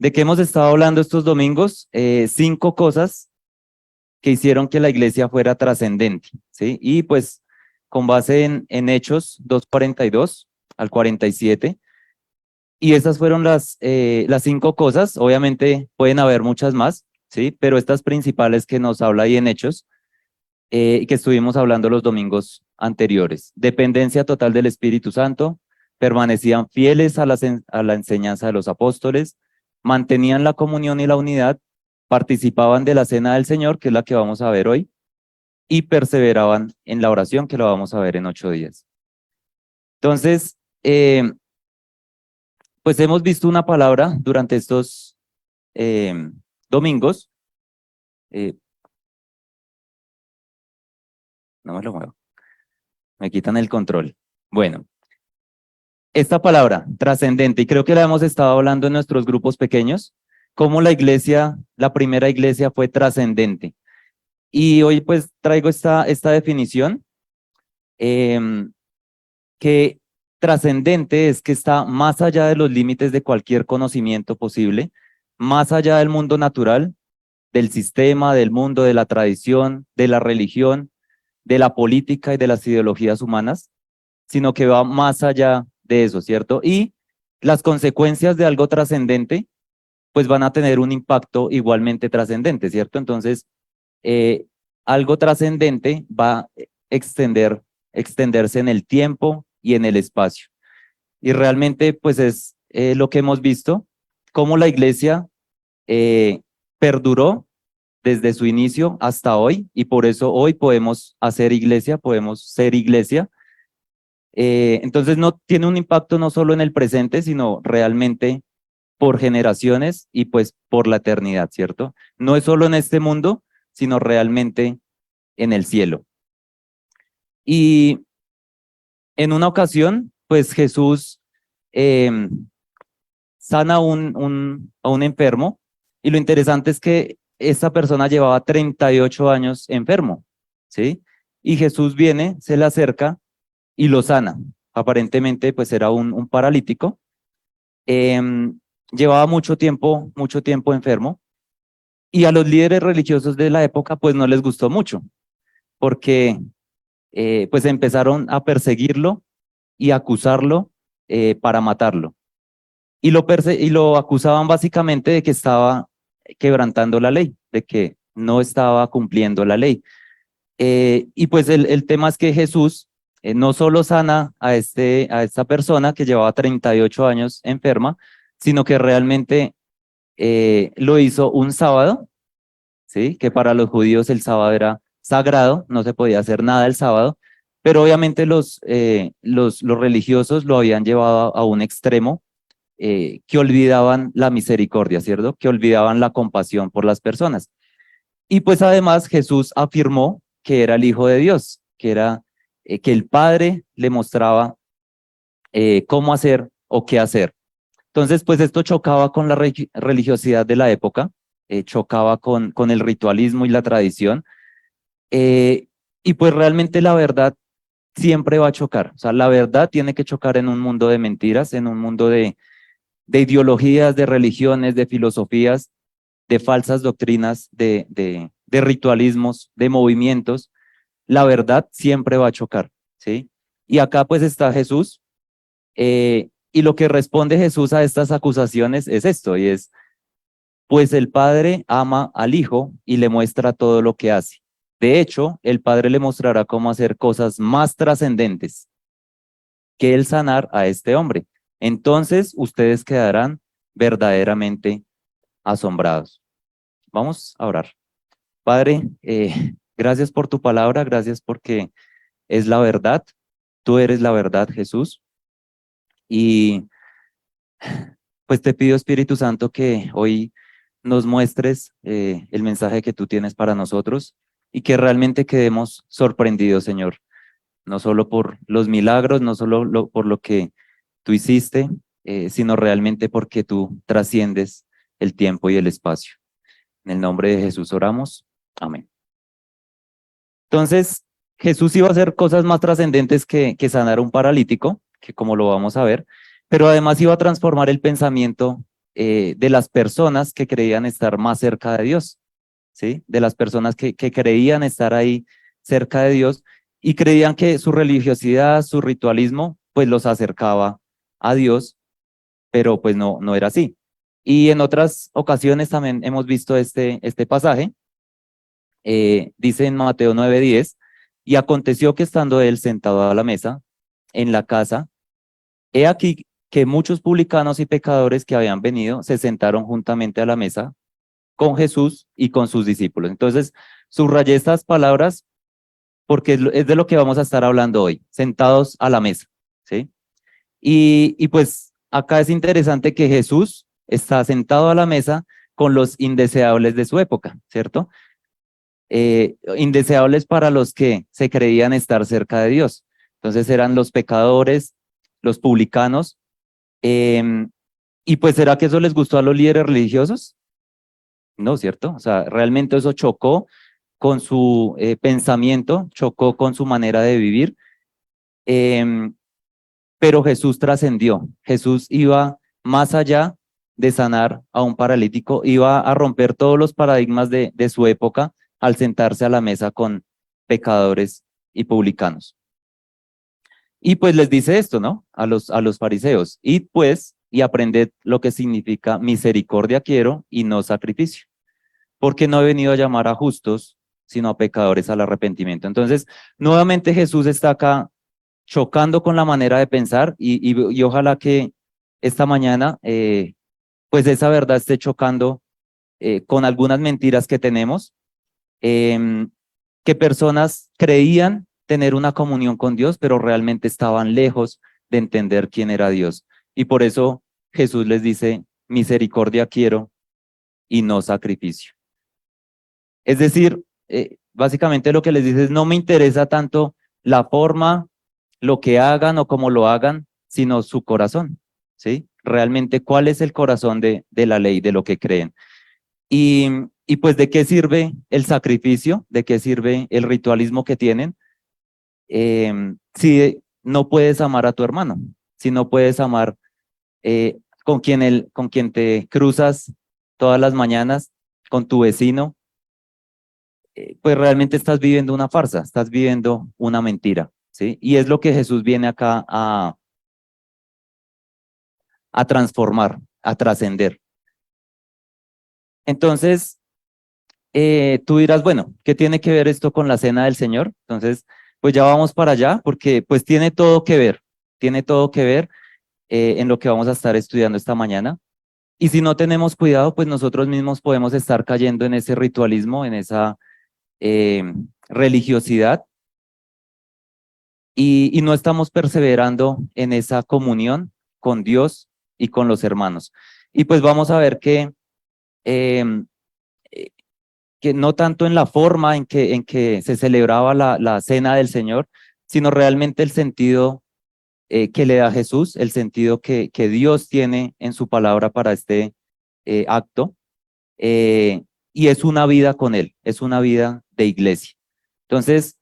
¿De qué hemos estado hablando estos domingos? 5 cosas que hicieron que la iglesia fuera trascendente, ¿sí? Y pues con base en Hechos 2:42 al 47. Y esas fueron las 5 cosas. Obviamente pueden haber muchas más, ¿sí? Pero estas principales que nos habla ahí en Hechos y que estuvimos hablando los domingos anteriores. Dependencia total del Espíritu Santo, permanecían fieles a la enseñanza de los apóstoles, mantenían la comunión y la unidad, participaban de la cena del Señor, que es la que vamos a ver hoy, y perseveraban en la oración, que lo vamos a ver en 8 días. Entonces, pues hemos visto una palabra durante estos domingos. No me lo muevo, me quitan el control. Bueno, esta palabra, trascendente, y creo que la hemos estado hablando en nuestros grupos pequeños, cómo la iglesia, la primera iglesia fue trascendente. Y hoy pues traigo esta definición, que trascendente es que está más allá de los límites de cualquier conocimiento posible, más allá del mundo natural, del sistema, del mundo, de la tradición, de la religión, de la política y de las ideologías humanas, sino que va más allá de eso, ¿cierto? Y las consecuencias de algo trascendente, pues van a tener un impacto igualmente trascendente, ¿cierto? Entonces, algo trascendente va a extenderse en el tiempo y en el espacio. Y realmente, pues es lo que hemos visto, cómo la iglesia perduró desde su inicio hasta hoy, y por eso hoy podemos hacer iglesia, podemos ser iglesia. Entonces no tiene un impacto no solo en el presente, sino realmente por generaciones y pues por la eternidad, ¿cierto? No es solo en este mundo, sino realmente en el cielo. Y en una ocasión, pues Jesús sana a un enfermo, y lo interesante es que esta persona llevaba 38 años enfermo, ¿sí? Y Jesús viene, se le acerca y lo sana. Aparentemente, pues era un paralítico. Llevaba mucho tiempo enfermo, y a los líderes religiosos de la época, pues no les gustó mucho, porque pues empezaron a perseguirlo y acusarlo para matarlo. Y lo acusaban básicamente de que estaba quebrantando la ley, de que no estaba cumpliendo la ley. Y pues el tema es que Jesús no solo sana a esta persona que llevaba 38 años enferma, sino que realmente lo hizo un sábado, ¿sí? Que para los judíos el sábado era sagrado, no se podía hacer nada el sábado, pero obviamente los religiosos lo habían llevado a un extremo, que olvidaban la misericordia, ¿cierto? Que olvidaban la compasión por las personas. Y pues además Jesús afirmó que era el Hijo de Dios, que el Padre le mostraba cómo hacer o qué hacer. Entonces, pues esto chocaba con la religiosidad de la época, chocaba con el ritualismo y la tradición, y pues realmente la verdad siempre va a chocar. O sea, la verdad tiene que chocar en un mundo de mentiras, en un mundo de ideologías, de religiones, de filosofías, de falsas doctrinas, de ritualismos, de movimientos. La verdad siempre va a chocar, ¿sí? Y acá pues está Jesús, y lo que responde Jesús a estas acusaciones es esto, y es, pues el Padre ama al Hijo y le muestra todo lo que hace. De hecho, el Padre le mostrará cómo hacer cosas más trascendentes que el sanar a este hombre. Entonces ustedes quedarán verdaderamente asombrados. Vamos a orar. Padre, gracias por tu palabra, gracias porque es la verdad. Tú eres la verdad, Jesús. Y pues te pido, Espíritu Santo, que hoy nos muestres el mensaje que tú tienes para nosotros, y que realmente quedemos sorprendidos, Señor, no solo por los milagros, no solo por lo que tú hiciste, sino realmente porque tú trasciendes el tiempo y el espacio. En el nombre de Jesús oramos. Amén. Entonces, Jesús iba a hacer cosas más trascendentes que sanar a un paralítico, que como lo vamos a ver, pero además iba a transformar el pensamiento de las personas que creían estar más cerca de Dios, ¿sí? De las personas que creían estar ahí cerca de Dios y creían que su religiosidad, su ritualismo, pues los acercaba a Dios, pero pues no era así. Y en otras ocasiones también hemos visto este pasaje, dice en Mateo 9:10, y aconteció que estando él sentado a la mesa en la casa, he aquí que muchos publicanos y pecadores que habían venido se sentaron juntamente a la mesa con Jesús y con sus discípulos. Entonces, subrayé estas palabras porque es de lo que vamos a estar hablando hoy, sentados a la mesa, ¿sí? Y pues acá es interesante que Jesús está sentado a la mesa con los indeseables de su época, ¿cierto? Indeseables para los que se creían estar cerca de Dios. Entonces eran los pecadores, los publicanos, y pues ¿será que eso les gustó a los líderes religiosos? No, ¿cierto? O sea, realmente eso chocó con su pensamiento, chocó con su manera de vivir, em, pero Jesús trascendió. Jesús iba más allá de sanar a un paralítico, iba a romper todos los paradigmas de su época al sentarse a la mesa con pecadores y publicanos. Y pues les dice esto, ¿no? A los fariseos, y pues, y aprended lo que significa misericordia quiero y no sacrificio, porque no he venido a llamar a justos, sino a pecadores al arrepentimiento. Entonces, nuevamente Jesús está acá chocando con la manera de pensar y ojalá que esta mañana, pues esa verdad esté chocando con algunas mentiras que tenemos, que personas creían tener una comunión con Dios, pero realmente estaban lejos de entender quién era Dios. Y por eso Jesús les dice, misericordia quiero y no sacrificio. Es decir, básicamente lo que les dice es, no me interesa tanto la forma, lo que hagan o cómo lo hagan, sino su corazón, ¿sí? Realmente, ¿cuál es el corazón de la ley, de lo que creen? Y pues, ¿de qué sirve el sacrificio? ¿De qué sirve el ritualismo que tienen? Si no puedes amar a tu hermano, si no puedes amar con quien te cruzas todas las mañanas, con tu vecino, pues realmente estás viviendo una farsa, estás viviendo una mentira, ¿sí? Y es lo que Jesús viene acá a transformar, a trascender. Entonces, tú dirás, bueno, ¿qué tiene que ver esto con la cena del Señor? Entonces, pues ya vamos para allá, porque pues tiene todo que ver en lo que vamos a estar estudiando esta mañana. Y si no tenemos cuidado, pues nosotros mismos podemos estar cayendo en ese ritualismo, en esa religiosidad, y no estamos perseverando en esa comunión con Dios y con los hermanos. Y pues vamos a ver em, eh, que no tanto en la forma en que se celebraba la cena del Señor, sino realmente el sentido que le da Jesús, el sentido que Dios tiene en su palabra para este acto, y es una vida con Él, es una vida de iglesia. Entonces,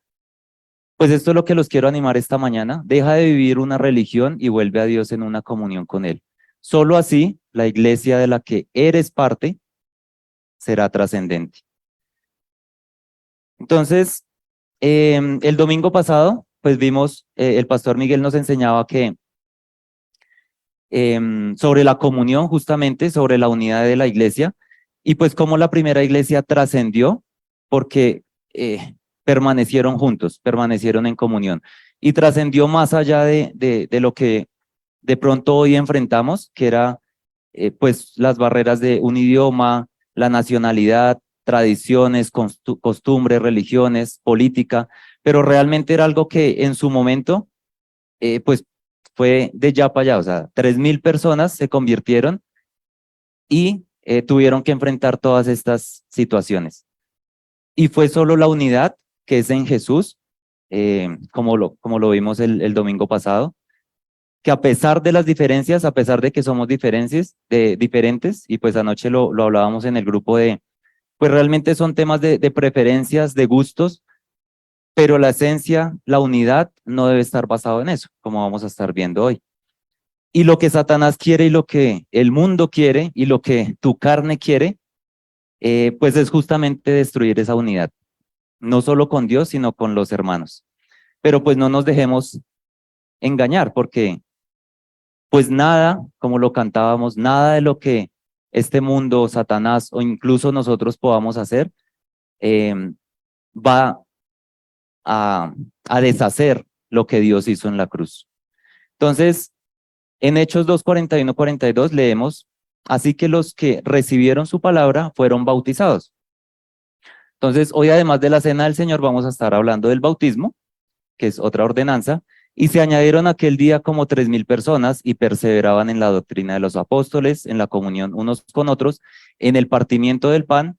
pues esto es lo que los quiero animar esta mañana. Deja de vivir una religión y vuelve a Dios en una comunión con Él. Solo así la iglesia de la que eres parte será trascendente. Entonces, el domingo pasado, pues vimos, el pastor Miguel nos enseñaba que sobre la comunión, justamente, sobre la unidad de la iglesia, y pues cómo la primera iglesia trascendió porque permanecieron juntos, permanecieron en comunión, y trascendió más allá de lo que de pronto hoy enfrentamos, que era pues las barreras de un idioma, la nacionalidad, tradiciones, costumbres, religiones, política, pero realmente era algo que en su momento pues fue de ya para allá, o sea, 3.000 personas se convirtieron y tuvieron que enfrentar todas estas situaciones. Y fue solo la unidad que es en Jesús, como lo vimos el domingo pasado, que a pesar de las diferencias, a pesar de que somos diferentes, y pues anoche lo hablábamos en el grupo pues realmente son temas de preferencias, de gustos, pero la esencia, la unidad no debe estar basado en eso, como vamos a estar viendo hoy. Y lo que Satanás quiere y lo que el mundo quiere y lo que tu carne quiere, pues es justamente destruir esa unidad, no solo con Dios, sino con los hermanos. Pero pues no nos dejemos engañar, porque pues nada, como lo cantábamos, nada de lo que este mundo, Satanás o incluso nosotros podamos hacer, eh, va a, a deshacer lo que Dios hizo en la cruz. Entonces, en Hechos 2, 41, 42 leemos, así que los que recibieron su palabra fueron bautizados. Entonces, hoy además de la cena del Señor vamos a estar hablando del bautismo, que es otra ordenanza, y se añadieron aquel día como 3,000 personas y perseveraban en la doctrina de los apóstoles, en la comunión unos con otros, en el partimiento del pan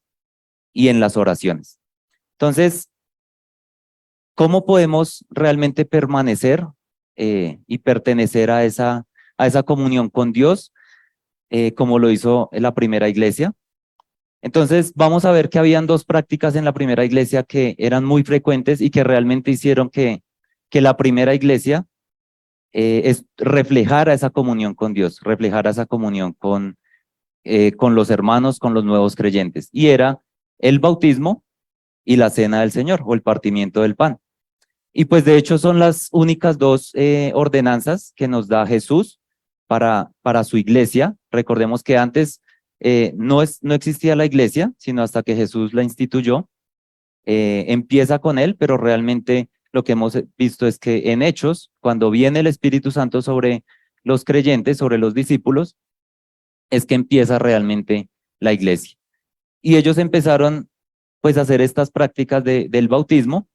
y en las oraciones. Entonces, ¿cómo podemos realmente permanecer y pertenecer a esa comunión con Dios, como lo hizo la primera iglesia? Entonces, vamos a ver que habían dos prácticas en la primera iglesia que eran muy frecuentes y que realmente hicieron que la primera iglesia reflejara esa comunión con Dios, reflejara esa comunión con los hermanos, con los nuevos creyentes. Y era el bautismo y la cena del Señor o el partimiento del pan. Y pues de hecho son las únicas dos ordenanzas que nos da Jesús para su iglesia. Recordemos que antes no existía la iglesia, sino hasta que Jesús la instituyó. Empieza con él, pero realmente lo que hemos visto es que en Hechos, cuando viene el Espíritu Santo sobre los creyentes, sobre los discípulos, es que empieza realmente la iglesia. Y ellos empezaron pues a hacer estas prácticas del bautismo,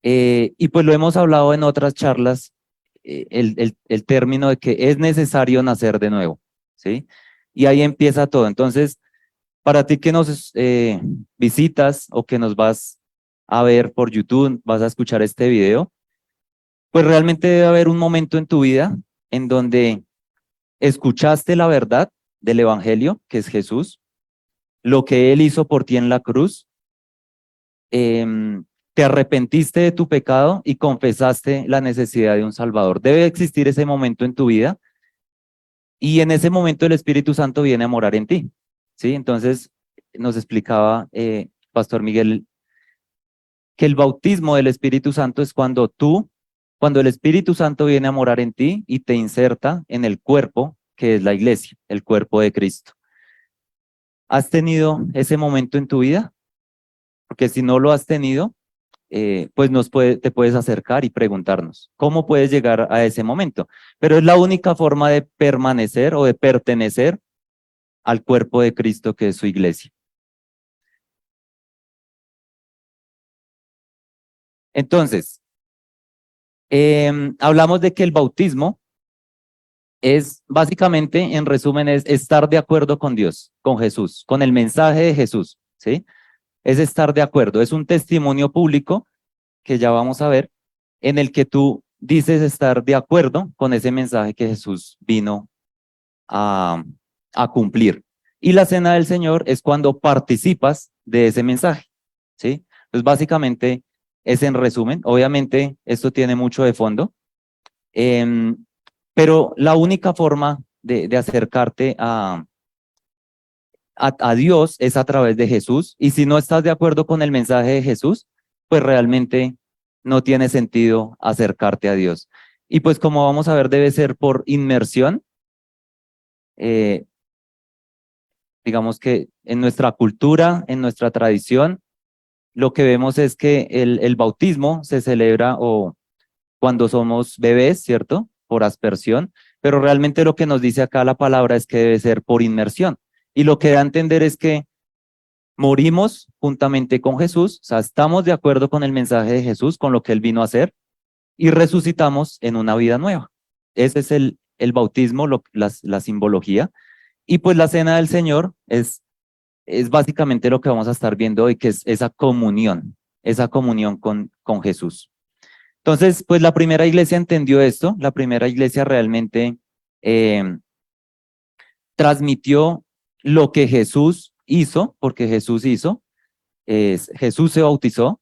y pues lo hemos hablado en otras charlas, el término de que es necesario nacer de nuevo, ¿sí? Y ahí empieza todo. Entonces, para ti que nos visitas o que nos vas a ver por YouTube, vas a escuchar este video, pues realmente debe haber un momento en tu vida en donde escuchaste la verdad del Evangelio, que es Jesús, lo que Él hizo por ti en la cruz, te arrepentiste de tu pecado y confesaste la necesidad de un Salvador. Debe existir ese momento en tu vida y en ese momento el Espíritu Santo viene a morar en ti, ¿sí? Entonces nos explicaba Pastor Miguel que el bautismo del Espíritu Santo es cuando el Espíritu Santo viene a morar en ti y te inserta en el cuerpo que es la iglesia, el cuerpo de Cristo. ¿Has tenido ese momento en tu vida? Porque si no lo has tenido, pues te puedes acercar y preguntarnos cómo puedes llegar a ese momento. Pero es la única forma de permanecer o de pertenecer al cuerpo de Cristo que es su iglesia. Entonces, hablamos de que el bautismo es básicamente, en resumen, es estar de acuerdo con Dios, con Jesús, con el mensaje de Jesús, ¿sí? Es estar de acuerdo, es un testimonio público que ya vamos a ver, en el que tú dices estar de acuerdo con ese mensaje que Jesús vino a, a cumplir. Y la cena del Señor es cuando participas de ese mensaje, ¿sí? Pues básicamente es en resumen, obviamente esto tiene mucho de fondo, pero la única forma de acercarte a Dios es a través de Jesús, y si no estás de acuerdo con el mensaje de Jesús, pues realmente no tiene sentido acercarte a Dios. Y pues como vamos a ver, debe ser por inmersión. Digamos que en nuestra cultura, en nuestra tradición, lo que vemos es que el bautismo se celebra o cuando somos bebés, ¿cierto? Por aspersión, pero realmente lo que nos dice acá la palabra es que debe ser por inmersión. Y lo que da a entender es que morimos juntamente con Jesús, o sea, estamos de acuerdo con el mensaje de Jesús, con lo que Él vino a hacer, y resucitamos en una vida nueva. Ese es el bautismo, la simbología. Y pues la cena del Señor es básicamente lo que vamos a estar viendo hoy, que es esa comunión con Jesús. Entonces, pues la primera iglesia entendió esto, la primera iglesia realmente eh, transmitió lo que Jesús hizo, porque Jesús hizo, Jesús se bautizó,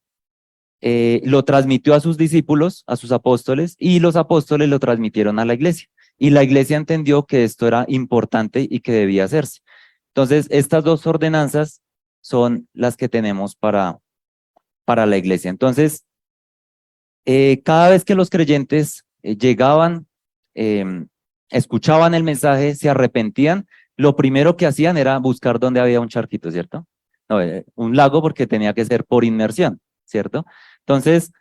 lo transmitió a sus discípulos, a sus apóstoles, y los apóstoles lo transmitieron a la iglesia. y la iglesia entendió que esto era importante y que debía hacerse. Entonces, estas dos ordenanzas son las que tenemos para la iglesia. Entonces, cada vez que los creyentes llegaban, escuchaban el mensaje, se arrepentían, lo primero que hacían era buscar dónde había un charquito, ¿cierto? No, un lago, porque tenía que ser por inmersión, ¿cierto? Entonces,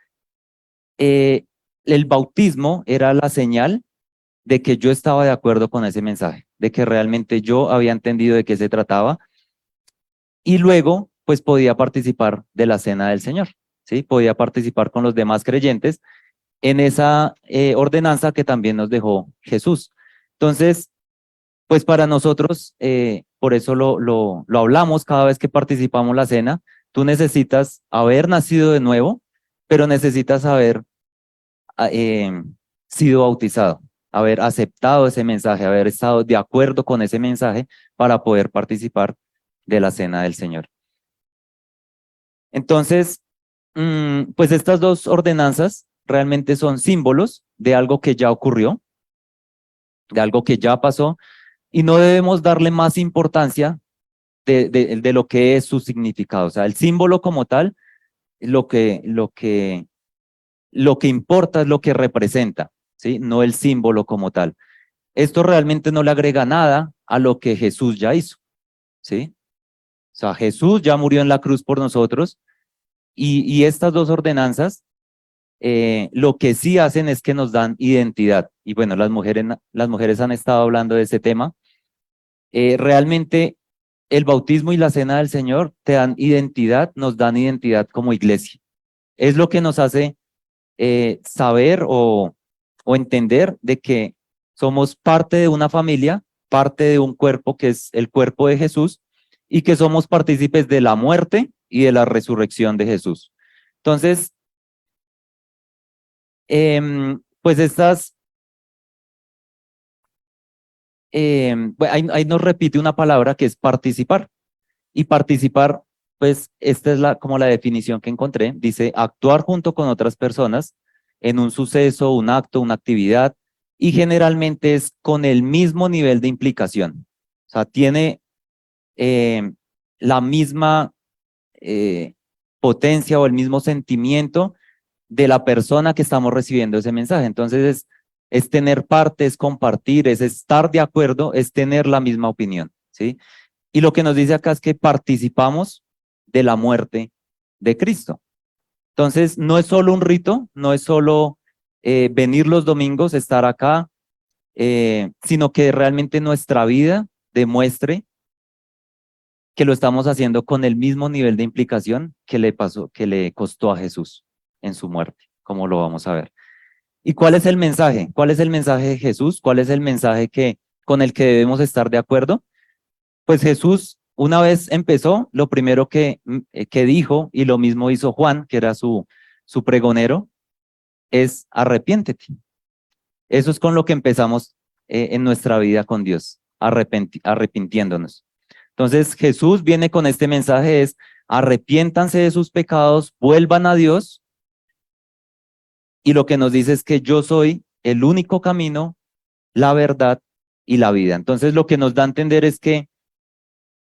el bautismo era la señal de que yo estaba de acuerdo con ese mensaje, de que realmente yo había entendido de qué se trataba, y luego pues podía participar de la cena del Señor, ¿sí? Podía participar con los demás creyentes en esa ordenanza que también nos dejó Jesús. Entonces, pues para nosotros, por eso lo hablamos cada vez que participamos la cena, tú necesitas haber nacido de nuevo, pero necesitas haber sido bautizado, haber aceptado ese mensaje, haber estado de acuerdo con ese mensaje para poder participar de la cena del Señor. Entonces, pues estas dos ordenanzas realmente son símbolos de algo que ya ocurrió, de algo que ya pasó, y no debemos darle más importancia de lo que es su significado. O sea, el símbolo como tal, lo que importa es lo que representa, ¿sí? No el símbolo como tal. Esto realmente no le agrega nada a lo que Jesús ya hizo, ¿sí? O sea, Jesús ya murió en la cruz por nosotros, y estas dos ordenanzas lo que sí hacen es que nos dan identidad. Y bueno, las mujeres han estado hablando de ese tema. Realmente el bautismo y la cena del Señor te dan identidad, nos dan identidad como iglesia. Es lo que nos hace saber o entender de que somos parte de una familia, parte de un cuerpo que es el cuerpo de Jesús, y que somos partícipes de la muerte y de la resurrección de Jesús. Entonces, pues ahí nos repite una palabra que es participar. Y participar, pues esta es como la definición que encontré. Dice actuar junto con otras personas en un suceso, un acto, una actividad, y generalmente es con el mismo nivel de implicación. O sea, tiene la misma potencia o el mismo sentimiento de la persona que estamos recibiendo ese mensaje. Entonces es tener parte, es compartir, es estar de acuerdo, es tener la misma opinión, ¿sí? Y lo que nos dice acá es que participamos de la muerte de Cristo. Entonces, no es solo un rito, no es solo venir los domingos, estar acá, sino que realmente nuestra vida demuestre que lo estamos haciendo con el mismo nivel de implicación que le pasó, que le costó a Jesús en su muerte, como lo vamos a ver. ¿Y cuál es el mensaje? ¿Cuál es el mensaje de Jesús? ¿Cuál es el mensaje con el que debemos estar de acuerdo? Pues Jesús, una vez empezó, lo primero que dijo, y lo mismo hizo Juan, que era su pregonero, es arrepiéntete. Eso es con lo que empezamos en nuestra vida con Dios, arrepintiéndonos. Entonces Jesús viene con este mensaje, es arrepiéntanse de sus pecados, vuelvan a Dios, y lo que nos dice es que yo soy el único camino, la verdad y la vida. Entonces lo que nos da a entender es que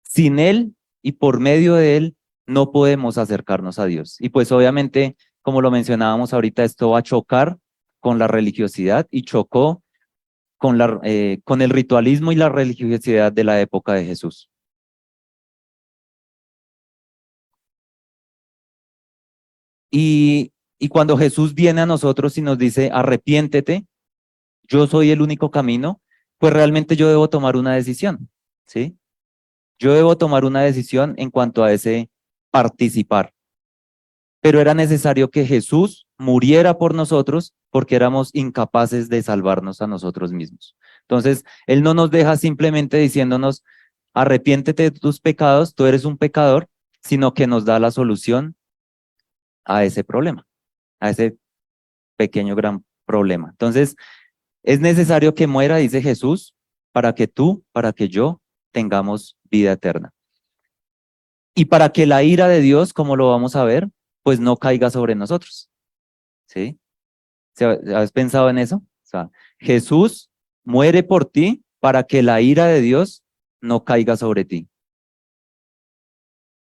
sin Él y por medio de Él no podemos acercarnos a Dios. Y pues obviamente, como lo mencionábamos ahorita, esto va a chocar con la religiosidad y chocó con el ritualismo y la religiosidad de la época de Jesús. Y cuando Jesús viene a nosotros y nos dice, arrepiéntete, yo soy el único camino, pues realmente yo debo tomar una decisión, ¿sí? Yo debo tomar una decisión en cuanto a ese participar. Pero era necesario que Jesús muriera por nosotros porque éramos incapaces de salvarnos a nosotros mismos. Entonces, Él no nos deja simplemente diciéndonos, arrepiéntete de tus pecados, tú eres un pecador, sino que nos da la solución a ese problema, a ese pequeño gran problema. Entonces, es necesario que muera, dice Jesús, para que tú, para que yo tengamos vida eterna. Y para que la ira de Dios, como lo vamos a ver, pues no caiga sobre nosotros, ¿sí? ¿Has pensado en eso? O sea, Jesús muere por ti para que la ira de Dios no caiga sobre ti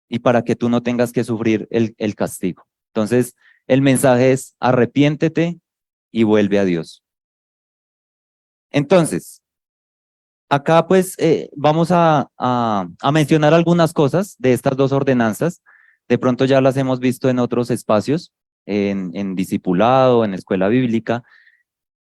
y para que tú no tengas que sufrir el castigo. Entonces, el mensaje es arrepiéntete y vuelve a Dios. Entonces, acá pues vamos a mencionar algunas cosas de estas dos ordenanzas. De pronto ya las hemos visto en otros espacios, en discipulado, en escuela bíblica,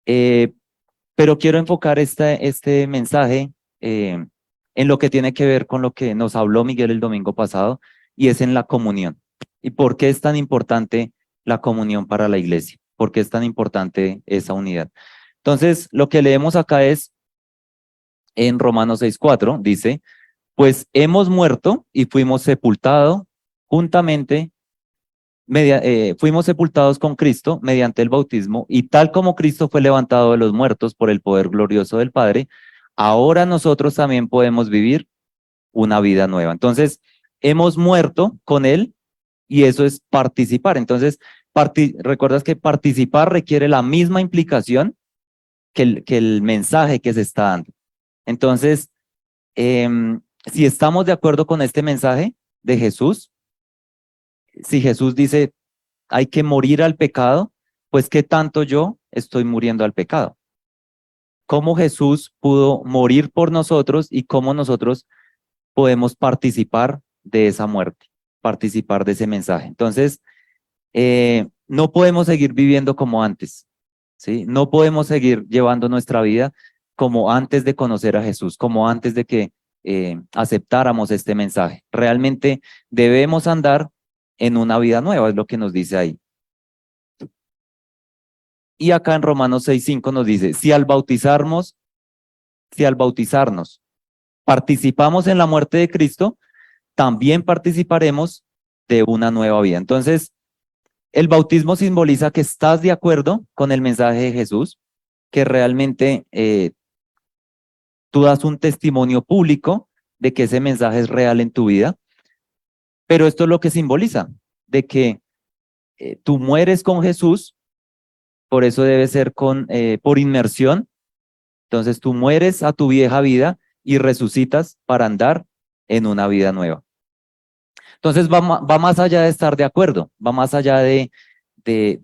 pero quiero enfocar este mensaje en lo que tiene que ver con lo que nos habló Miguel el domingo pasado, y es en la comunión. ¿Y por qué es tan importante la comunión para la iglesia? ¿Por qué es tan importante esa unidad? Entonces, lo que leemos acá es en Romanos 6:4, dice, pues hemos muerto y fuimos sepultados juntamente, fuimos sepultados con Cristo mediante el bautismo, y tal como Cristo fue levantado de los muertos por el poder glorioso del Padre, ahora nosotros también podemos vivir una vida nueva. Entonces, hemos muerto con Él y eso es participar. Entonces, recuerdas que participar requiere la misma implicación que el mensaje que se está dando. Entonces, si estamos de acuerdo con este mensaje de Jesús, si Jesús dice hay que morir al pecado, pues ¿qué tanto yo estoy muriendo al pecado? ¿Cómo Jesús pudo morir por nosotros y cómo nosotros podemos participar de esa muerte, participar de ese mensaje? Entonces, no podemos seguir viviendo como antes, ¿sí? No podemos seguir llevando nuestra vida como antes de conocer a Jesús, como antes de que aceptáramos este mensaje. Realmente debemos andar en una vida nueva, es lo que nos dice ahí. Y acá en Romanos 6:5 nos dice, si al bautizarnos participamos en la muerte de Cristo, también participaremos de una nueva vida. Entonces, el bautismo simboliza que estás de acuerdo con el mensaje de Jesús, que realmente tú das un testimonio público de que ese mensaje es real en tu vida, pero esto es lo que simboliza, de que tú mueres con Jesús, por eso debe ser por inmersión. Entonces tú mueres a tu vieja vida y resucitas para andar en una vida nueva. Entonces va más allá de estar de acuerdo, va más allá de, de,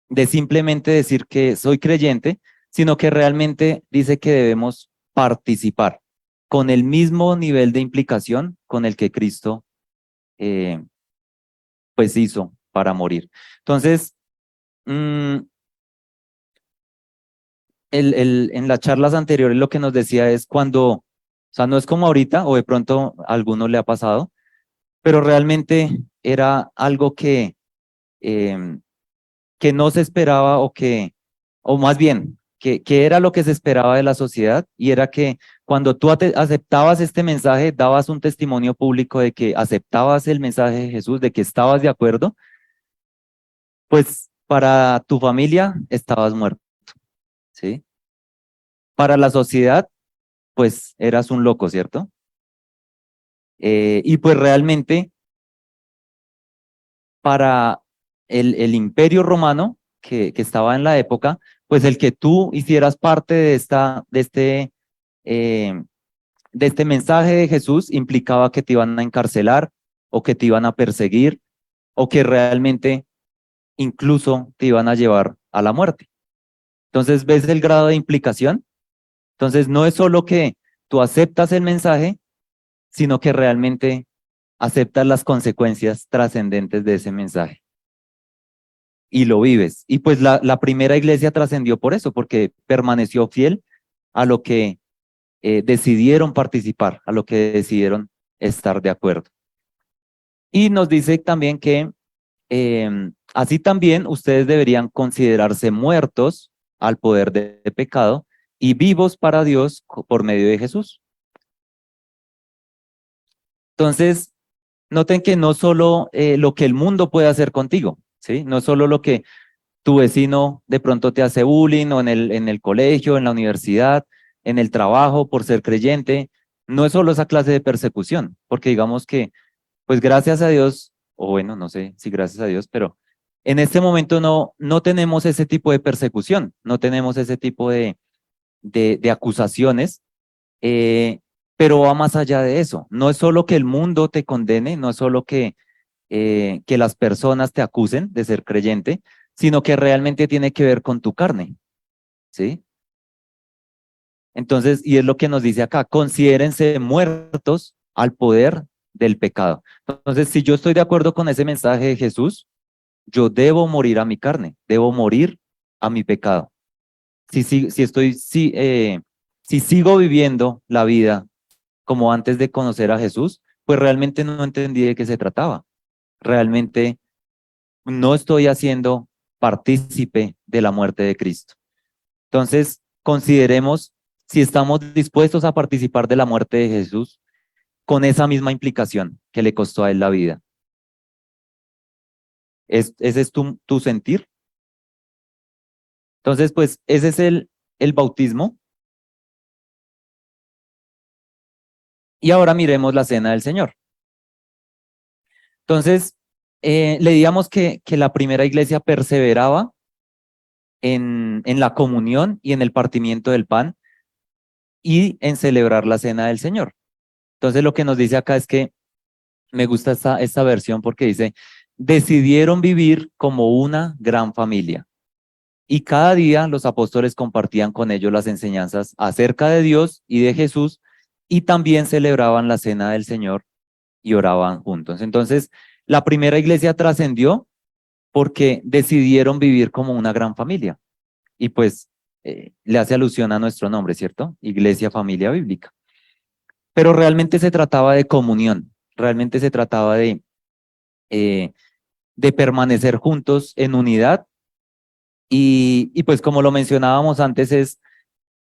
de simplemente decir que soy creyente, sino que realmente dice que debemos participar con el mismo nivel de implicación con el que Cristo pues hizo para morir. Entonces, en las charlas anteriores lo que nos decía es o sea, no es como ahorita, o de pronto a alguno le ha pasado, pero realmente era algo em, que no se esperaba o más bien, que era lo que se esperaba de la sociedad, y era que cuando tú aceptabas este mensaje, dabas un testimonio público de que aceptabas el mensaje de Jesús, de que estabas de acuerdo, pues para tu familia estabas muerto, ¿sí? Para la sociedad, pues eras un loco, ¿cierto? Y pues realmente para el imperio romano que estaba en la época, pues el que tú hicieras parte eh, de este mensaje de Jesús implicaba que te iban a encarcelar o que te iban a perseguir o que realmente incluso te iban a llevar a la muerte. Entonces, ¿ves el grado de implicación? Entonces, no es solo que tú aceptas el mensaje, sino que realmente aceptas las consecuencias trascendentes de ese mensaje y lo vives. Y pues la primera iglesia trascendió por eso, porque permaneció fiel a lo que decidieron participar, a lo que decidieron estar de acuerdo. Y nos dice también que así también ustedes deberían considerarse muertos al poder de pecado y vivos para Dios por medio de Jesús. Entonces, noten que no solo lo que el mundo puede hacer contigo, ¿sí? No solo lo que tu vecino de pronto te hace bullying o en el colegio, en la universidad, en el trabajo por ser creyente. No es solo esa clase de persecución, porque digamos que, pues gracias a Dios, o bueno, no sé si gracias a Dios, pero en este momento no tenemos ese tipo de persecución, no tenemos ese tipo de acusaciones, pero va más allá de eso. No es solo que el mundo te condene, no es solo que las personas te acusen de ser creyente, sino que realmente tiene que ver con tu carne, ¿sí? Entonces, y es lo que nos dice acá, considérense muertos al poder del pecado. Entonces, si yo estoy de acuerdo con ese mensaje de Jesús, yo debo morir a mi carne, debo morir a mi pecado. Si sigo viviendo la vida como antes de conocer a Jesús, pues realmente no entendí de qué se trataba. Realmente no estoy haciendo partícipe de la muerte de Cristo. Entonces, consideremos si estamos dispuestos a participar de la muerte de Jesús con esa misma implicación que le costó a él la vida. ¿Ese es tu sentir? Entonces, pues ese es el bautismo. Y ahora miremos la cena del Señor. Entonces, leíamos que la primera iglesia perseveraba en la comunión y en el partimiento del pan y en celebrar la cena del Señor. Entonces, lo que nos dice acá es que me gusta esta versión porque dice, decidieron vivir como una gran familia. Y cada día los apóstoles compartían con ellos las enseñanzas acerca de Dios y de Jesús y también celebraban la cena del Señor y oraban juntos. Entonces, la primera iglesia trascendió porque decidieron vivir como una gran familia. Y pues le hace alusión a nuestro nombre, ¿cierto? Iglesia Familia Bíblica. Pero realmente se trataba de comunión, realmente se trataba eh, de permanecer juntos en unidad y pues como lo mencionábamos antes es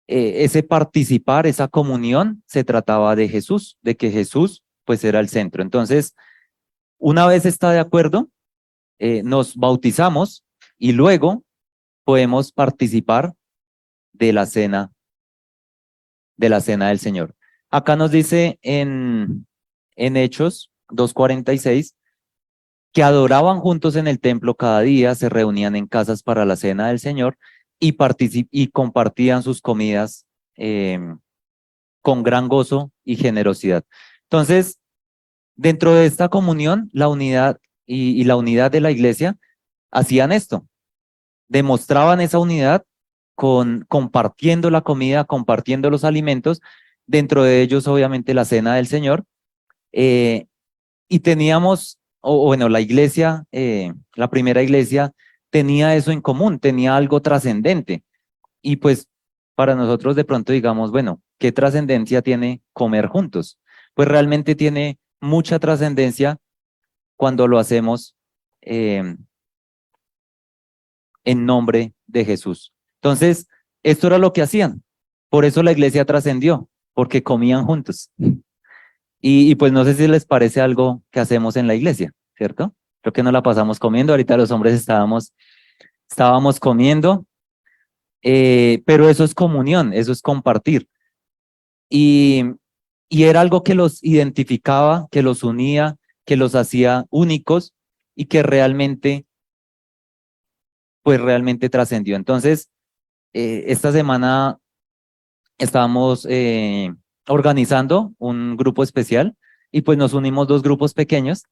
ese participar, esa comunión se trataba de Jesús, de que Jesús pues era el centro. Entonces, una vez está de acuerdo, nos bautizamos y luego podemos participar de la cena del Señor. Acá nos dice en Hechos 2:46 que adoraban juntos en el templo cada día, se reunían en casas para la cena del Señor y compartían sus comidas con gran gozo y generosidad. Entonces, dentro de esta comunión, la unidad y la unidad de la iglesia hacían esto, demostraban esa unidad compartiendo la comida, compartiendo los alimentos, dentro de ellos obviamente la cena del Señor, eh, y teníamos, o bueno, la iglesia, la primera iglesia tenía eso en común, tenía algo trascendente, y pues para nosotros de pronto digamos, bueno, ¿qué trascendencia tiene comer juntos? Pues realmente tiene mucha trascendencia cuando lo hacemos eh, en nombre de Jesús. Entonces, esto era lo que hacían. Por eso la iglesia trascendió, porque comían juntos. Y pues no sé si les parece algo que hacemos en la iglesia, ¿cierto? Creo que nos la pasamos comiendo. Ahorita los hombres estábamos comiendo, pero eso es comunión, eso es compartir. Y, y era algo que los identificaba, que los unía, que los hacía únicos y que realmente, pues realmente trascendió. Entonces, esta semana estábamos organizando un grupo especial y pues nos unimos dos grupos pequeños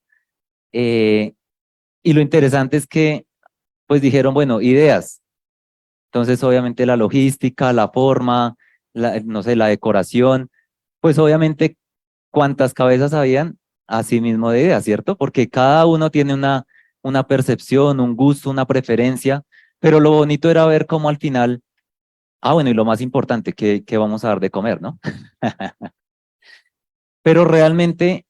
eh, y lo interesante es que pues dijeron, bueno, ideas. Entonces obviamente la logística, la forma, no sé, la decoración, pues obviamente cuántas cabezas habían, así mismo de ideas, ¿cierto? Porque cada uno tiene una percepción, un gusto, una preferencia, pero lo bonito era ver cómo al final, bueno, y lo más importante, que vamos a dar de comer, ¿no? Pero realmente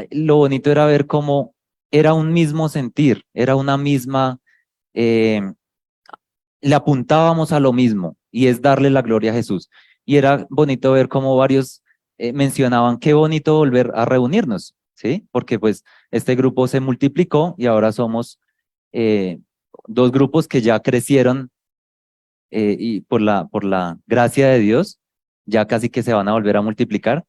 lo bonito era ver cómo era un mismo sentir, era una misma, eh, le apuntábamos a lo mismo y es darle la gloria a Jesús. Y era bonito ver cómo varios mencionaban qué bonito volver a reunirnos, ¿sí? Porque pues este grupo se multiplicó y ahora somos eh, dos grupos que ya crecieron y por la gracia de Dios ya casi que se van a volver a multiplicar.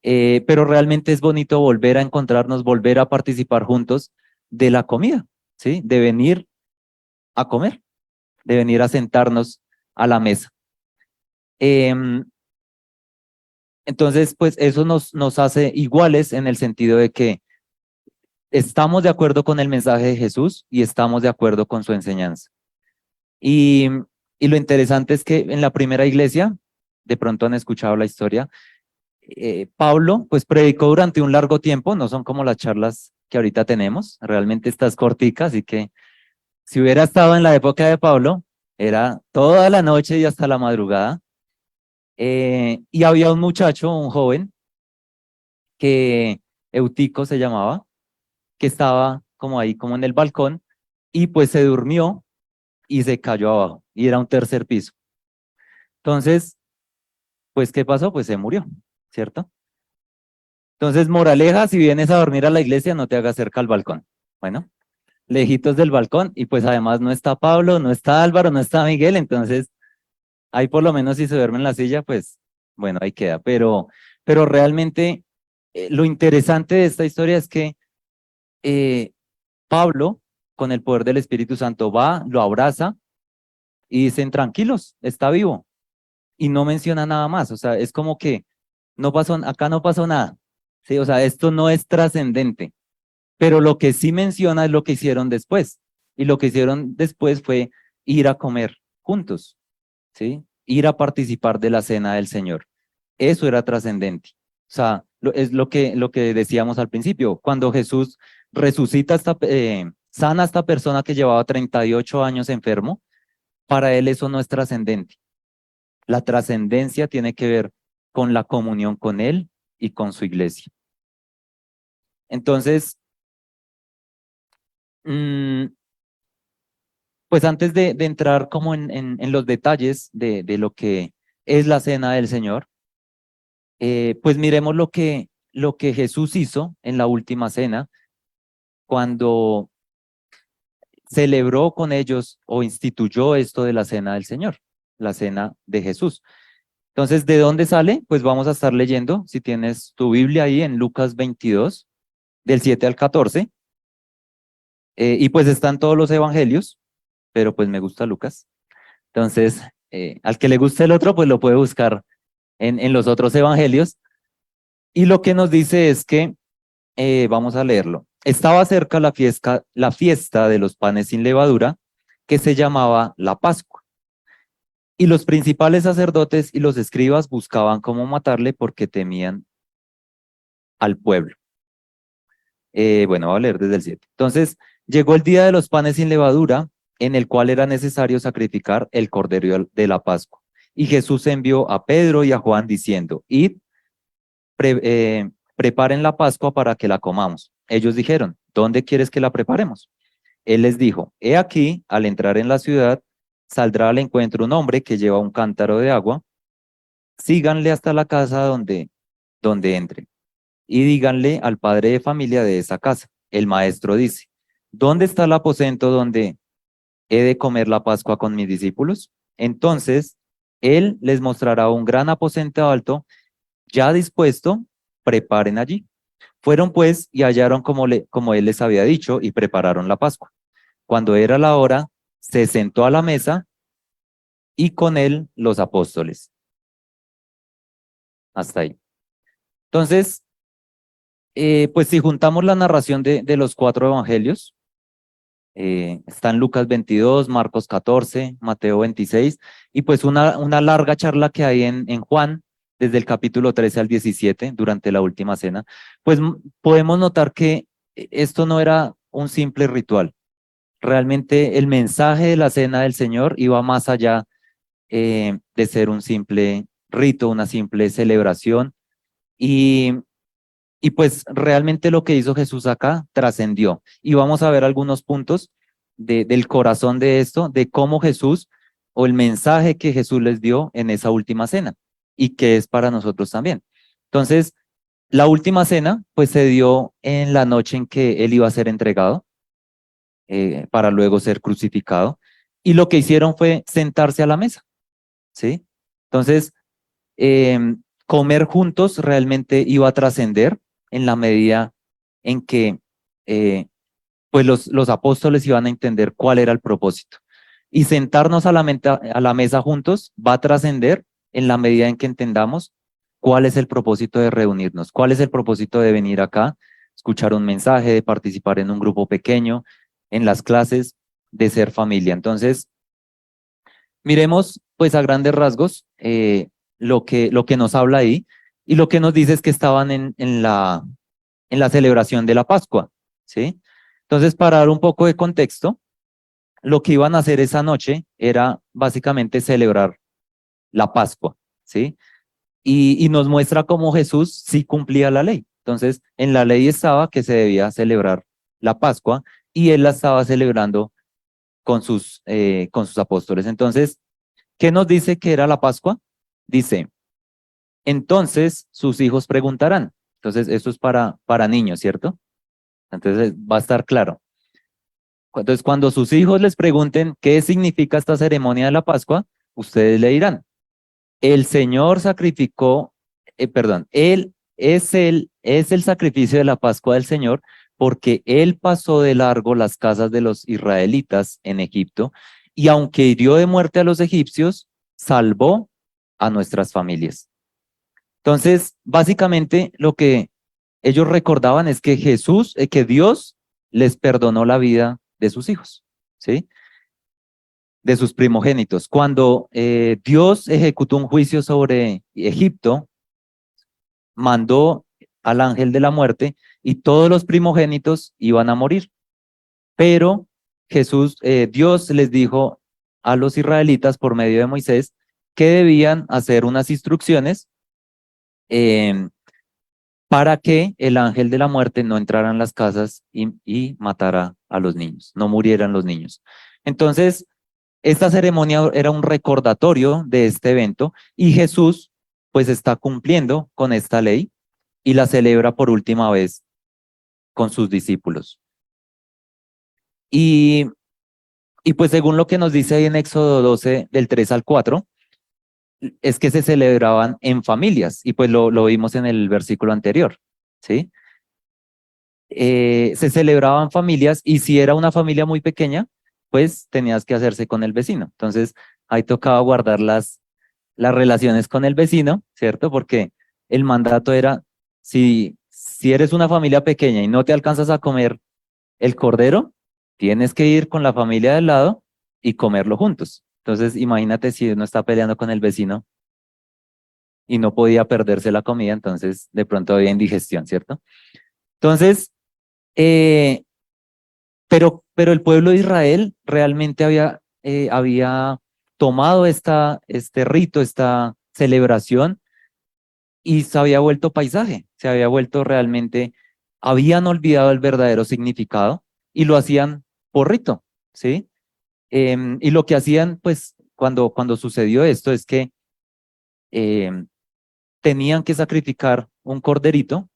Pero realmente es bonito volver a encontrarnos, volver a participar juntos de la comida, ¿sí? De venir a comer, de venir a sentarnos a la mesa. Em, entonces, pues eso nos hace iguales en el sentido de que estamos de acuerdo con el mensaje de Jesús y estamos de acuerdo con su enseñanza. Y, y lo interesante es que en la primera iglesia, de pronto han escuchado la historia, Pablo pues predicó durante un largo tiempo, no son como las charlas que ahorita tenemos, realmente estas corticas, así que si hubiera estado en la época de Pablo, era toda la noche y hasta la madrugada. Y había un muchacho, un joven, que Eutico se llamaba, que estaba como ahí, como en el balcón, y pues se durmió y se cayó abajo, y era un tercer piso. Entonces, pues, ¿qué pasó? Pues se murió, ¿cierto? Entonces, moraleja, si vienes a dormir a la iglesia, no te hagas cerca al balcón. Bueno, lejitos del balcón, y pues además no está Pablo, no está Álvaro, no está Miguel, entonces, ahí por lo menos si se duerme en la silla, pues, bueno, ahí queda. Pero realmente, lo interesante de esta historia es que Pablo, con el poder del Espíritu Santo, va, lo abraza y dicen, tranquilos, está vivo. Y no menciona nada más, o sea, es como que no pasó, acá no pasó nada, ¿sí? O sea, esto no es trascendente, pero lo que sí menciona es lo que hicieron después, y lo que hicieron después fue ir a comer juntos, ¿sí? Ir a participar de la cena del Señor. Eso era trascendente. O sea, es lo que decíamos al principio, cuando Jesús resucita, sana a esta persona que llevaba 38 años enfermo, para él eso no es trascendente. La trascendencia tiene que ver con la comunión con Él y con su iglesia. Entonces, mm, pues antes de entrar como en los detalles de lo que es la cena del Señor, pues miremos lo que Jesús hizo en la última cena, cuando celebró con ellos o instituyó esto de la cena del Señor, la cena de Jesús. Entonces, ¿de dónde sale? Pues vamos a estar leyendo, si tienes tu Biblia ahí en Lucas 22, del 7 al 14, y pues están todos los evangelios, pero pues me gusta Lucas. Entonces, al que le guste el otro, pues lo puede buscar en los otros evangelios. Y lo que nos dice es que, vamos a leerlo, estaba cerca la fiesta de los panes sin levadura, que se llamaba la Pascua. Y los principales sacerdotes y los escribas buscaban cómo matarle porque temían al pueblo. Bueno, voy a leer desde el 7. Entonces, llegó el día de los panes sin levadura, en el cual era necesario sacrificar el cordero de la Pascua. Y Jesús envió a Pedro y a Juan diciendo, id, preparen la Pascua para que la comamos. Ellos dijeron, ¿dónde quieres que la preparemos? Él les dijo, he aquí, al entrar en la ciudad, saldrá al encuentro un hombre que lleva un cántaro de agua, síganle hasta la casa donde entre y díganle al padre de familia de esa casa. El maestro dice, ¿dónde está el aposento donde he de comer la Pascua con mis discípulos? Entonces, él les mostrará un gran aposento alto, ya dispuesto, preparen allí. Fueron pues y hallaron como él les había dicho y prepararon la Pascua. Cuando era la hora, se sentó a la mesa y con él los apóstoles. Hasta ahí. Entonces, pues si juntamos la narración de los cuatro evangelios, están Lucas 22, Marcos 14, Mateo 26, y pues una larga charla que hay en Juan, desde el capítulo 13 al 17, durante la última cena, pues podemos notar que esto no era un simple ritual. Realmente el mensaje de la cena del Señor iba más allá de ser un simple rito, una simple celebración, y y pues realmente lo que hizo Jesús acá trascendió. Y vamos a ver algunos puntos del corazón de esto, de cómo Jesús o el mensaje que Jesús les dio en esa última cena y que es para nosotros también. Entonces, la última cena pues se dio en la noche en que él iba a ser entregado para luego ser crucificado. Y lo que hicieron fue sentarse a la mesa, ¿sí? Entonces, comer juntos realmente iba a trascender en la medida en que eh, pues los apóstoles iban a entender cuál era el propósito. Y sentarnos a la mesa juntos va a trascender en la medida en que entendamos cuál es el propósito de reunirnos, cuál es el propósito de venir acá, escuchar un mensaje, de participar en un grupo pequeño, en las clases, de ser familia. Entonces, miremos pues a grandes rasgos lo que nos habla ahí, y lo que nos dice es que estaban en la celebración de la Pascua, ¿sí? Entonces, para dar un poco de contexto, lo que iban a hacer esa noche era básicamente celebrar la Pascua, ¿sí? Y nos muestra cómo Jesús sí cumplía la ley. Entonces, en la ley estaba que se debía celebrar la Pascua, y él la estaba celebrando con sus apóstoles. Entonces, ¿qué nos dice que era la Pascua? Dice, entonces sus hijos preguntarán. Entonces, esto es para niños, ¿cierto? Entonces, va a estar claro. Entonces, cuando sus hijos les pregunten qué significa esta ceremonia de la Pascua, ustedes le dirán, el Señor sacrificó, perdón, es el sacrificio de la Pascua del Señor, porque Él pasó de largo las casas de los israelitas en Egipto, y aunque hirió de muerte a los egipcios, salvó a nuestras familias. Entonces, básicamente lo que ellos recordaban es que que Dios les perdonó la vida de sus hijos, ¿sí? De sus primogénitos. Cuando Dios ejecutó un juicio sobre Egipto, mandó al ángel de la muerte y todos los primogénitos iban a morir. Pero Dios les dijo a los israelitas por medio de Moisés que debían hacer unas instrucciones eh, para que el ángel de la muerte no entrara en las casas y matara a los niños, no murieran los niños. Entonces, esta ceremonia era un recordatorio de este evento, y Jesús pues está cumpliendo con esta ley y la celebra por última vez con sus discípulos. Y, y pues según lo que nos dice ahí en Éxodo 12, del 3 al 4, es que se celebraban en familias, y pues lo vimos en el versículo anterior, ¿sí? Se celebraban familias, y si era una familia muy pequeña, pues tenías que hacerse con el vecino. Entonces ahí tocaba guardar las relaciones con el vecino, ¿cierto? Porque el mandato era, si eres una familia pequeña y no te alcanzas a comer el cordero, tienes que ir con la familia del lado y comerlo juntos. Entonces, imagínate si uno está peleando con el vecino y no podía perderse la comida, entonces de pronto había indigestión, ¿cierto? Entonces, eh, pero el pueblo de Israel realmente había tomado este rito, esta celebración, y se había vuelto paisaje, se había vuelto realmente, habían olvidado el verdadero significado y lo hacían por rito, ¿sí? Y lo que hacían, pues, cuando sucedió esto es que em, tenían que sacrificar un cordero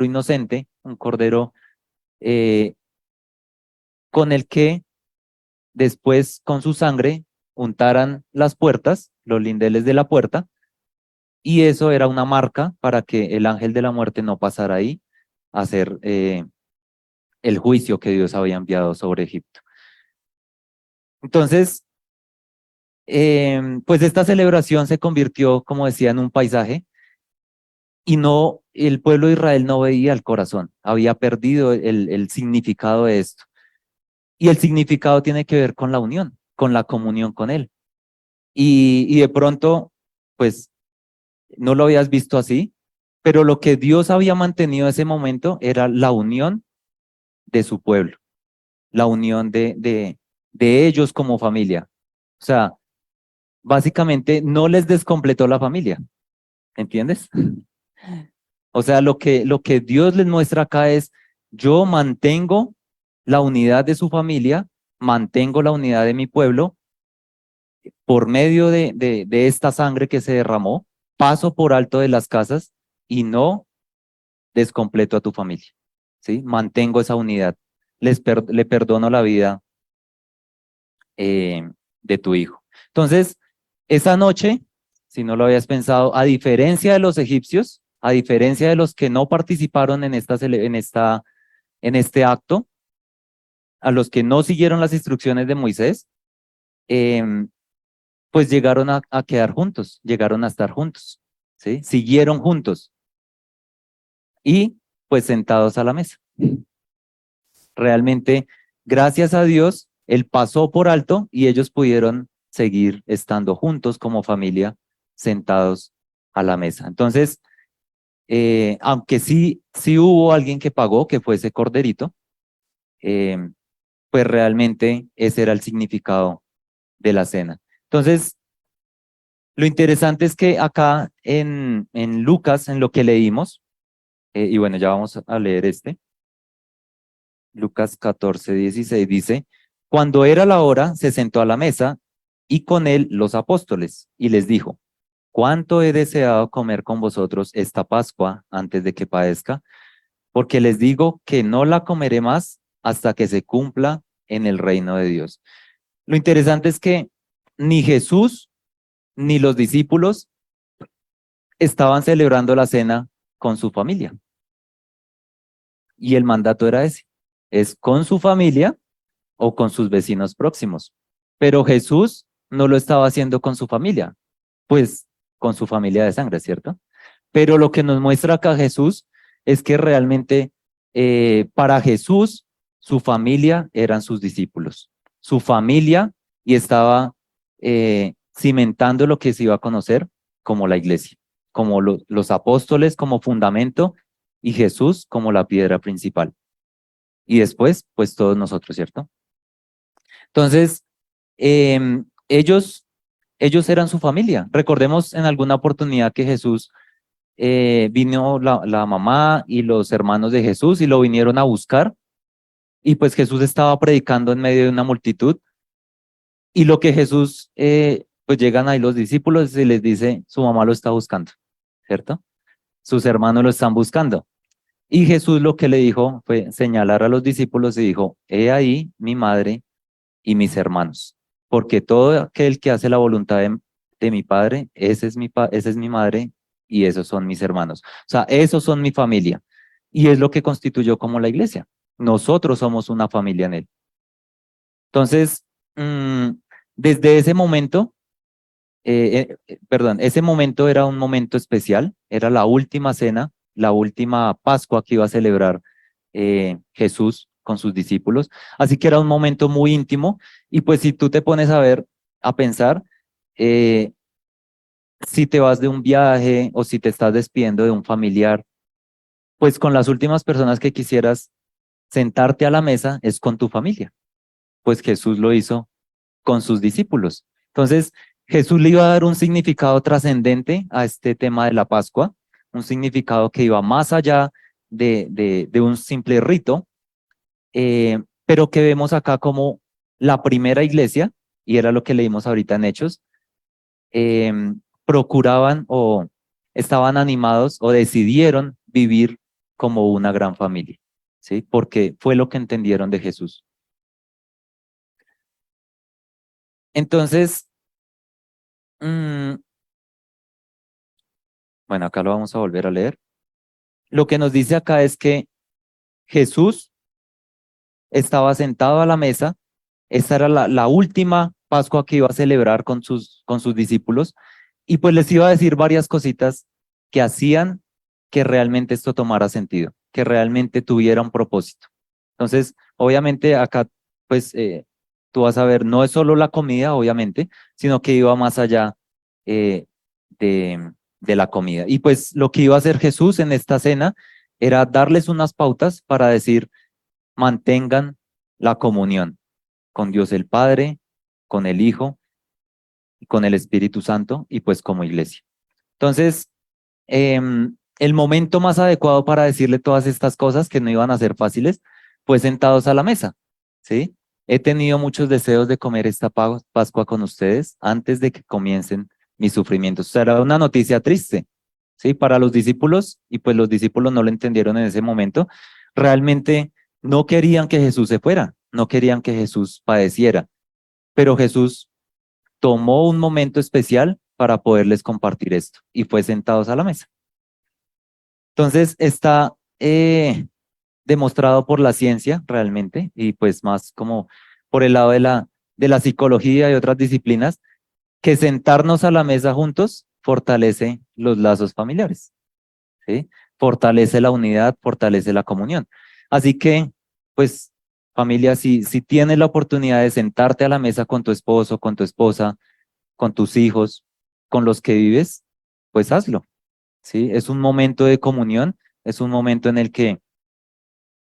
inocente, un cordero eh, con el que después con su sangre untaran las puertas, los lindeles de la puerta, y eso era una marca para que el ángel de la muerte no pasara ahí a hacer el juicio que Dios había enviado sobre Egipto. Entonces, pues esta celebración se convirtió, como decía, en un paisaje, y no, el pueblo de Israel no veía el corazón, había perdido el significado de esto. Y el significado tiene que ver con la unión, con la comunión con Él. Y de pronto, pues no lo habías visto así, pero lo que Dios había mantenido en ese momento era la unión de su pueblo, la unión de ellos como familia. O sea, básicamente no les descompletó la familia, ¿entiendes? O sea, lo que Dios les muestra acá es, yo mantengo la unidad de su familia, mantengo la unidad de mi pueblo por medio de esta sangre que se derramó, paso por alto de las casas y no descompleto a tu familia, ¿sí? Mantengo esa unidad, le perdono la vida de tu hijo. Entonces, esa noche, si no lo habías pensado, a diferencia de los egipcios, a diferencia de los que no participaron en este acto, a los que no siguieron las instrucciones de Moisés, eh, pues llegaron a quedar juntos, llegaron a estar juntos, ¿sí? Siguieron juntos y pues sentados a la mesa. Realmente, gracias a Dios, Él pasó por alto y ellos pudieron seguir estando juntos como familia, sentados a la mesa. Entonces, aunque sí hubo alguien que pagó, que fue ese corderito, eh, pues realmente ese era el significado de la cena. Entonces, lo interesante es que acá en Lucas, en lo que leímos, y bueno, ya vamos a leer Lucas 14:16 dice, cuando era la hora, se sentó a la mesa y con él los apóstoles y les dijo, cuánto he deseado comer con vosotros esta Pascua antes de que padezca, porque les digo que no la comeré más hasta que se cumpla en el reino de Dios. Lo interesante es que ni Jesús ni los discípulos estaban celebrando la cena con su familia. Y el mandato era ese, es con su familia o con sus vecinos próximos. Pero Jesús no lo estaba haciendo con su familia, pues con su familia de sangre, ¿cierto? Pero lo que nos muestra acá Jesús es que realmente para Jesús su familia eran sus discípulos, su familia y estaba cimentando lo que se iba a conocer como la iglesia, como los apóstoles como fundamento y Jesús como la piedra principal. Y después, pues todos nosotros, ¿cierto? Entonces, ellos eran su familia. Recordemos en alguna oportunidad que Jesús vino la mamá y los hermanos de Jesús y lo vinieron a buscar y pues Jesús estaba predicando en medio de una multitud y lo que Jesús, pues llegan ahí los discípulos y les dice, su mamá lo está buscando, ¿cierto? Sus hermanos lo están buscando. Y Jesús lo que le dijo fue señalar a los discípulos y dijo, he ahí mi madre y mis hermanos, porque todo aquel que hace la voluntad de mi Padre, esa es mi madre y esos son mis hermanos. O sea, esos son mi familia. Y es lo que constituyó como la iglesia. Nosotros somos una familia en él. Entonces, desde ese momento, perdón, ese momento era un momento especial, era la última cena, la última Pascua que iba a celebrar Jesús con sus discípulos, así que era un momento muy íntimo y pues si tú te pones a ver, a pensar, eh, si te vas de un viaje o si te estás despidiendo de un familiar, pues con las últimas personas que quisieras sentarte a la mesa es con tu familia, pues Jesús lo hizo con sus discípulos. Entonces, Jesús le iba a dar un significado trascendente a este tema de la Pascua, un significado que iba más allá de un simple rito, pero que vemos acá como la primera iglesia, y era lo que leímos ahorita en Hechos, eh, procuraban o estaban animados o decidieron vivir como una gran familia, ¿sí? Porque fue lo que entendieron de Jesús. Entonces, bueno, acá lo vamos a volver a leer. Lo que nos dice acá es que Jesús estaba sentado a la mesa, esta era la última Pascua que iba a celebrar con sus discípulos, y pues les iba a decir varias cositas que hacían que realmente esto tomara sentido, que realmente tuviera un propósito. Entonces, obviamente acá, pues tú vas a ver, no es solo la comida, obviamente, sino que iba más allá eh, de la comida. Y pues lo que iba a hacer Jesús en esta cena era darles unas pautas para decir, mantengan la comunión con Dios el Padre, con el Hijo y con el Espíritu Santo y pues como iglesia. Entonces, el momento más adecuado para decirle todas estas cosas que no iban a ser fáciles fue sentados a la mesa, ¿sí? He tenido muchos deseos de comer esta Pascua con ustedes antes de que comiencen mis sufrimientos. O sea, era una noticia triste, ¿sí? Para los discípulos, y pues los discípulos no lo entendieron en ese momento. Realmente no querían que Jesús se fuera, no querían que Jesús padeciera, pero Jesús tomó un momento especial para poderles compartir esto y fue sentados a la mesa. Entonces está demostrado por la ciencia realmente y pues más como por el lado de la psicología y otras disciplinas que sentarnos a la mesa juntos fortalece los lazos familiares, ¿sí? Fortalece la unidad, fortalece la comunión. Así que, pues, familia, si tienes la oportunidad de sentarte a la mesa con tu esposo, con tu esposa, con tus hijos, con los que vives, pues hazlo, ¿sí? Es un momento de comunión, es un momento en el que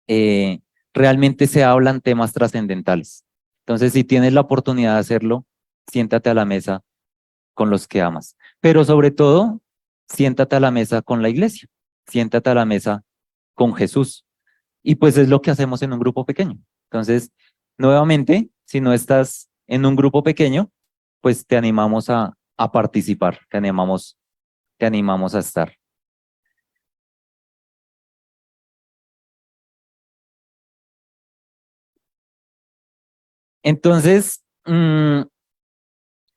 eh, realmente se hablan temas trascendentales. Entonces, si tienes la oportunidad de hacerlo, siéntate a la mesa con los que amas. Pero sobre todo, siéntate a la mesa con la iglesia, siéntate a la mesa con Jesús. Y pues es lo que hacemos en un grupo pequeño. Entonces, nuevamente, si no estás en un grupo pequeño, pues te animamos a participar, te animamos a estar. Entonces,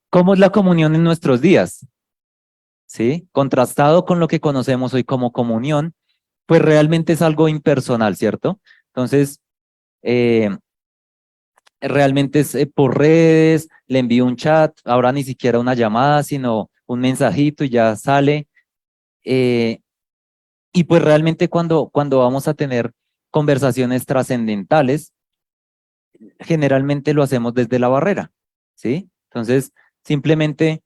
¿cómo es la comunión en nuestros días? ¿Sí? Contrastado con lo que conocemos hoy como comunión, pues realmente es algo impersonal, ¿cierto? Entonces, eh, realmente es por redes, le envío un chat, ahora ni siquiera una llamada, sino un mensajito y ya sale. Eh, y pues realmente cuando vamos a tener conversaciones trascendentales, generalmente lo hacemos desde la barrera, ¿sí? Entonces, simplemente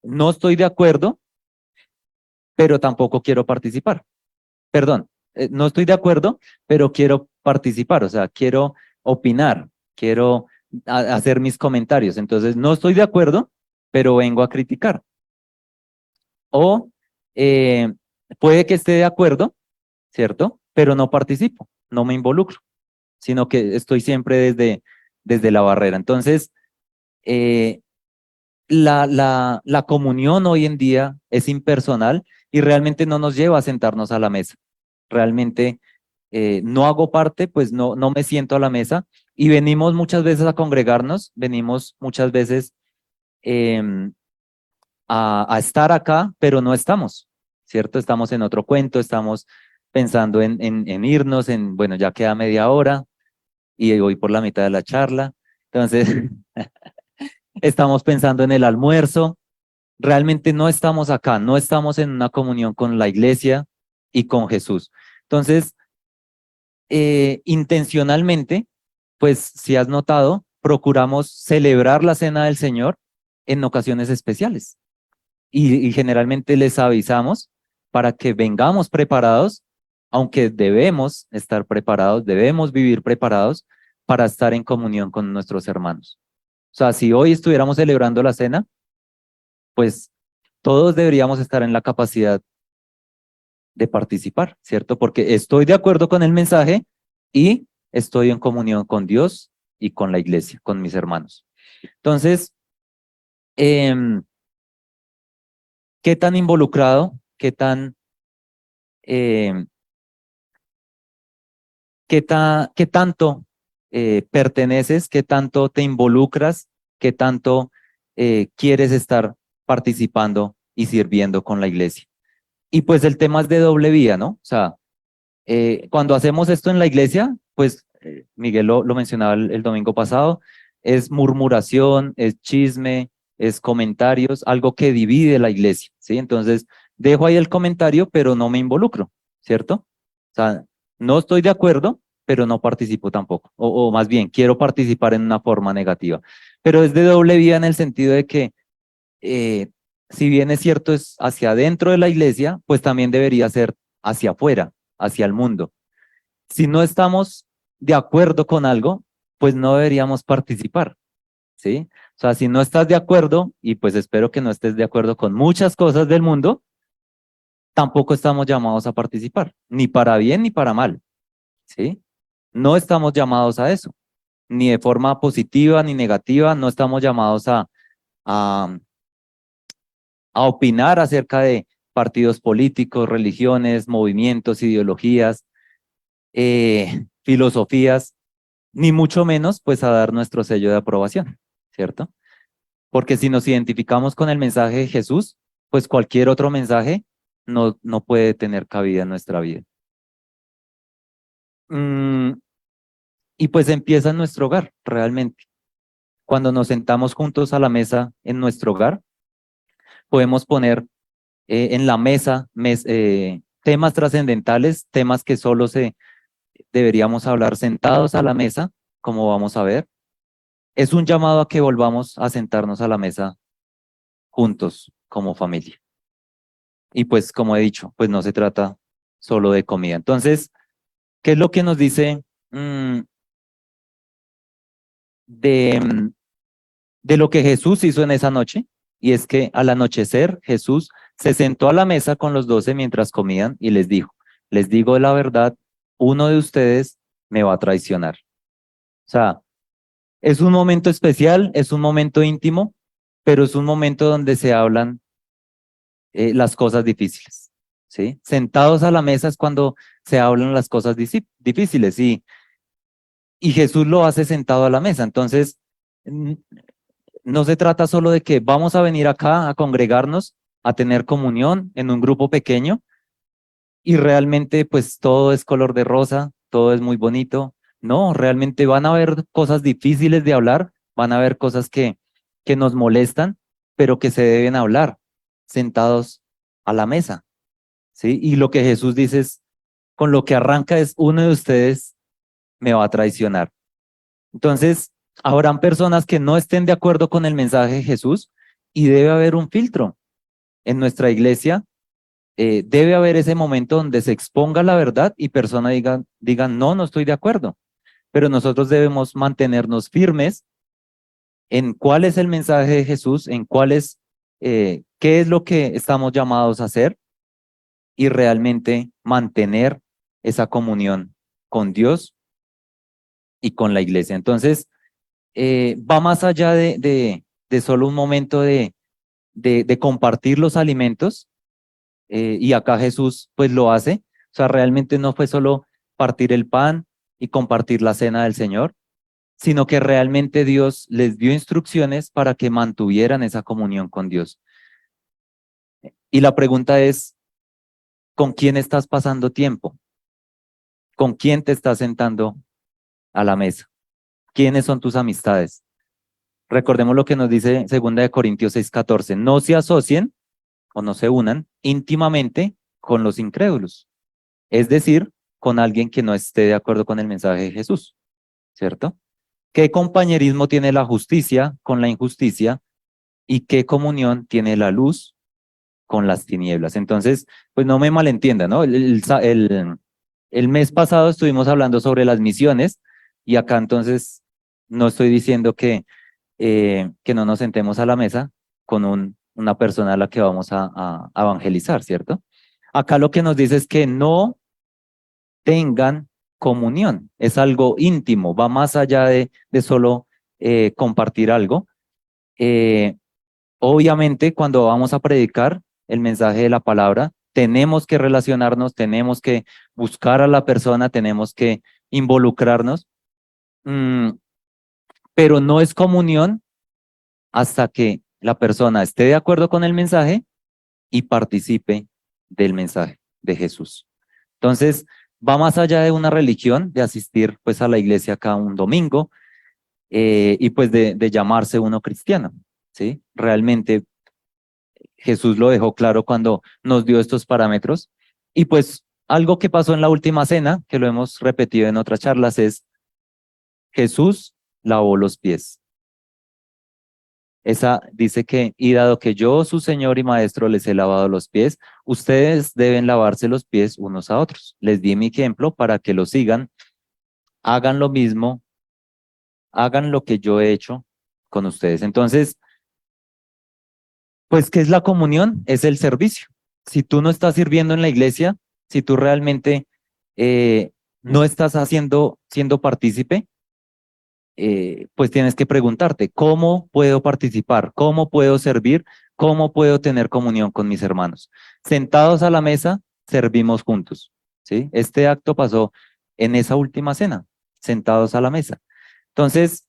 no estoy de acuerdo, pero tampoco quiero participar. Perdón, no estoy de acuerdo, pero quiero participar, o sea, quiero opinar, quiero hacer mis comentarios. Entonces, no estoy de acuerdo, pero vengo a criticar. O eh, puede que esté de acuerdo, ¿cierto? Pero no participo, no me involucro, sino que estoy siempre desde la barrera. Entonces, eh, la comunión hoy en día es impersonal y realmente no nos lleva a sentarnos a la mesa. Realmente no hago parte, pues no me siento a la mesa y venimos muchas veces a congregarnos, venimos muchas veces em, a estar acá, pero no estamos, ¿cierto? Estamos en otro cuento, estamos pensando en irnos, bueno, ya queda media hora y voy por la mitad de la charla, entonces estamos pensando en el almuerzo, realmente no estamos acá, no estamos en una comunión con la iglesia y con Jesús. Entonces, intencionalmente, pues si has notado, procuramos celebrar la cena del Señor en ocasiones especiales y generalmente les avisamos para que vengamos preparados, aunque debemos estar preparados, debemos vivir preparados para estar en comunión con nuestros hermanos. O sea, si hoy estuviéramos celebrando la cena, pues todos deberíamos estar en la capacidad de participar, ¿cierto? Porque estoy de acuerdo con el mensaje y estoy en comunión con Dios y con la iglesia, con mis hermanos. Entonces, eh, ¿qué tan involucrado, eh, qué tanto perteneces, qué tanto te involucras, qué tanto quieres estar participando y sirviendo con la iglesia? Y pues el tema es de doble vía, ¿no? O sea, cuando hacemos esto en la iglesia, pues Miguel lo mencionaba el domingo pasado, es murmuración, es chisme, es comentarios, algo que divide la iglesia, ¿sí? Entonces, dejo ahí el comentario, pero no me involucro, ¿cierto? O sea, no estoy de acuerdo, pero no participo tampoco, o más bien, quiero participar en una forma negativa. Pero es de doble vía en el sentido de que eh, si bien es cierto es hacia adentro de la iglesia, pues también debería ser hacia afuera, hacia el mundo. Si no estamos de acuerdo con algo, pues no deberíamos participar, ¿sí? O sea, si no estás de acuerdo, y pues espero que no estés de acuerdo con muchas cosas del mundo, tampoco estamos llamados a participar, ni para bien ni para mal, ¿sí? No estamos llamados a eso, ni de forma positiva ni negativa, no estamos llamados a, a opinar acerca de partidos políticos, religiones, movimientos, ideologías, filosofías, ni mucho menos pues a dar nuestro sello de aprobación, ¿cierto? Porque si nos identificamos con el mensaje de Jesús, pues cualquier otro mensaje no puede tener cabida en nuestra vida. Mm, y pues empieza en nuestro hogar, realmente. cuando nos sentamos juntos a la mesa en nuestro hogar, podemos poner en la mesa temas trascendentales, temas que solo se deberíamos hablar sentados a la mesa, como vamos a ver. Es un llamado a que volvamos a sentarnos a la mesa juntos como familia. Y pues como he dicho, pues no se trata solo de comida. Entonces, ¿qué es lo que nos dice de, de lo que Jesús hizo en esa noche? Y es que al anochecer Jesús se sentó a la mesa con los 12 mientras comían y les dijo, les digo la verdad, uno de ustedes me va a traicionar. O sea, es un momento especial, es un momento íntimo, pero es un momento donde se hablan las cosas difíciles, ¿sí? Sentados a la mesa es cuando se hablan las cosas difíciles y Jesús lo hace sentado a la mesa. Entonces, no se trata solo de que vamos a venir acá a congregarnos, a tener comunión en un grupo pequeño y realmente pues todo es color de rosa, todo es muy bonito. No, realmente van a haber cosas difíciles de hablar, van a haber cosas que nos molestan, pero que se deben hablar sentados a la mesa, ¿sí? Y lo que Jesús dice es, con lo que arranca es, uno de ustedes me va a traicionar. Entonces, habrán personas que no estén de acuerdo con el mensaje de Jesús y debe haber un filtro. En nuestra iglesia debe haber ese momento donde se exponga la verdad y personas digan, no, no estoy de acuerdo. Pero nosotros debemos mantenernos firmes en cuál es el mensaje de Jesús, en cuál es, qué es lo que estamos llamados a hacer y realmente mantener esa comunión con Dios y con la iglesia. Entonces, va más allá de solo un momento de compartir los alimentos, y acá Jesús pues lo hace. O sea, realmente no fue solo partir el pan y compartir la cena del Señor, sino que realmente Dios les dio instrucciones para que mantuvieran esa comunión con Dios. Y la pregunta es, ¿con quién estás pasando tiempo? ¿Con quién te estás sentando a la mesa? ¿Quiénes son tus amistades? Recordemos lo que nos dice 2 Corintios 6:14, no se asocien o no se unan íntimamente con los incrédulos, es decir, con alguien que no esté de acuerdo con el mensaje de Jesús, ¿cierto? ¿Qué compañerismo tiene la justicia con la injusticia y qué comunión tiene la luz con las tinieblas? Entonces, pues no me malentiendan, ¿no? El mes pasado estuvimos hablando sobre las misiones y acá entonces no estoy diciendo que no nos sentemos a la mesa con una persona a la que vamos a evangelizar, ¿cierto? Acá lo que nos dice es que no tengan comunión, es algo íntimo, va más allá de solo compartir algo. Eh, Obviamente, cuando vamos a predicar el mensaje de la palabra, tenemos que relacionarnos, tenemos que buscar a la persona, tenemos que involucrarnos, mm, pero no es comunión hasta que la persona esté de acuerdo con el mensaje y participe del mensaje de Jesús. Entonces, va más allá de una religión, de asistir pues a la iglesia cada un domingo y pues de llamarse uno cristiano, ¿sí? Realmente Jesús lo dejó claro cuando nos dio estos parámetros. Y pues algo que pasó en la última cena, que lo hemos repetido en otras charlas, es Jesús lavó los pies. Esa dice que, y dado que yo, su Señor y Maestro, les he lavado los pies, ustedes deben lavarse los pies unos a otros. Les di mi ejemplo para que lo sigan, hagan lo mismo, hagan lo que yo he hecho con ustedes. Entonces, pues, ¿qué es la comunión? Es el servicio. Si tú no estás sirviendo en la iglesia, si tú realmente no estás siendo partícipe, pues tienes que preguntarte, ¿cómo puedo participar? ¿Cómo puedo servir? ¿Cómo puedo tener comunión con mis hermanos? Sentados a la mesa, servimos juntos, ¿sí? Este acto pasó en esa última cena, sentados a la mesa. Entonces,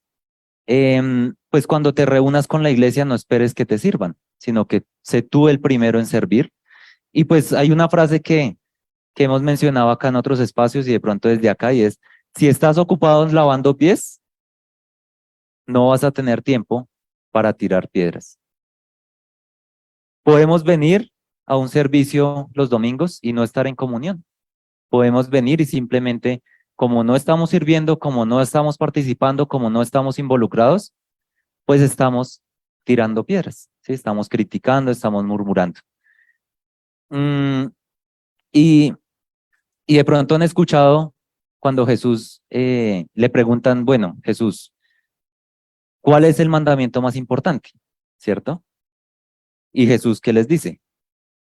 pues cuando te reúnas con la iglesia, no esperes que te sirvan, sino que sé tú el primero en servir. Y pues hay una frase que hemos mencionado acá en otros espacios y de pronto desde acá, y es, si estás ocupado lavando pies, no vas a tener tiempo para tirar piedras. Podemos venir a un servicio los domingos y no estar en comunión. Podemos venir y simplemente, como no estamos sirviendo, como no estamos participando, como no estamos involucrados, pues estamos tirando piedras, ¿sí? Estamos criticando, estamos murmurando. Mm, y, y de pronto han escuchado cuando Jesús le preguntan, bueno, Jesús, ¿cuál es el mandamiento más importante? ¿Cierto? Y Jesús, ¿qué les dice?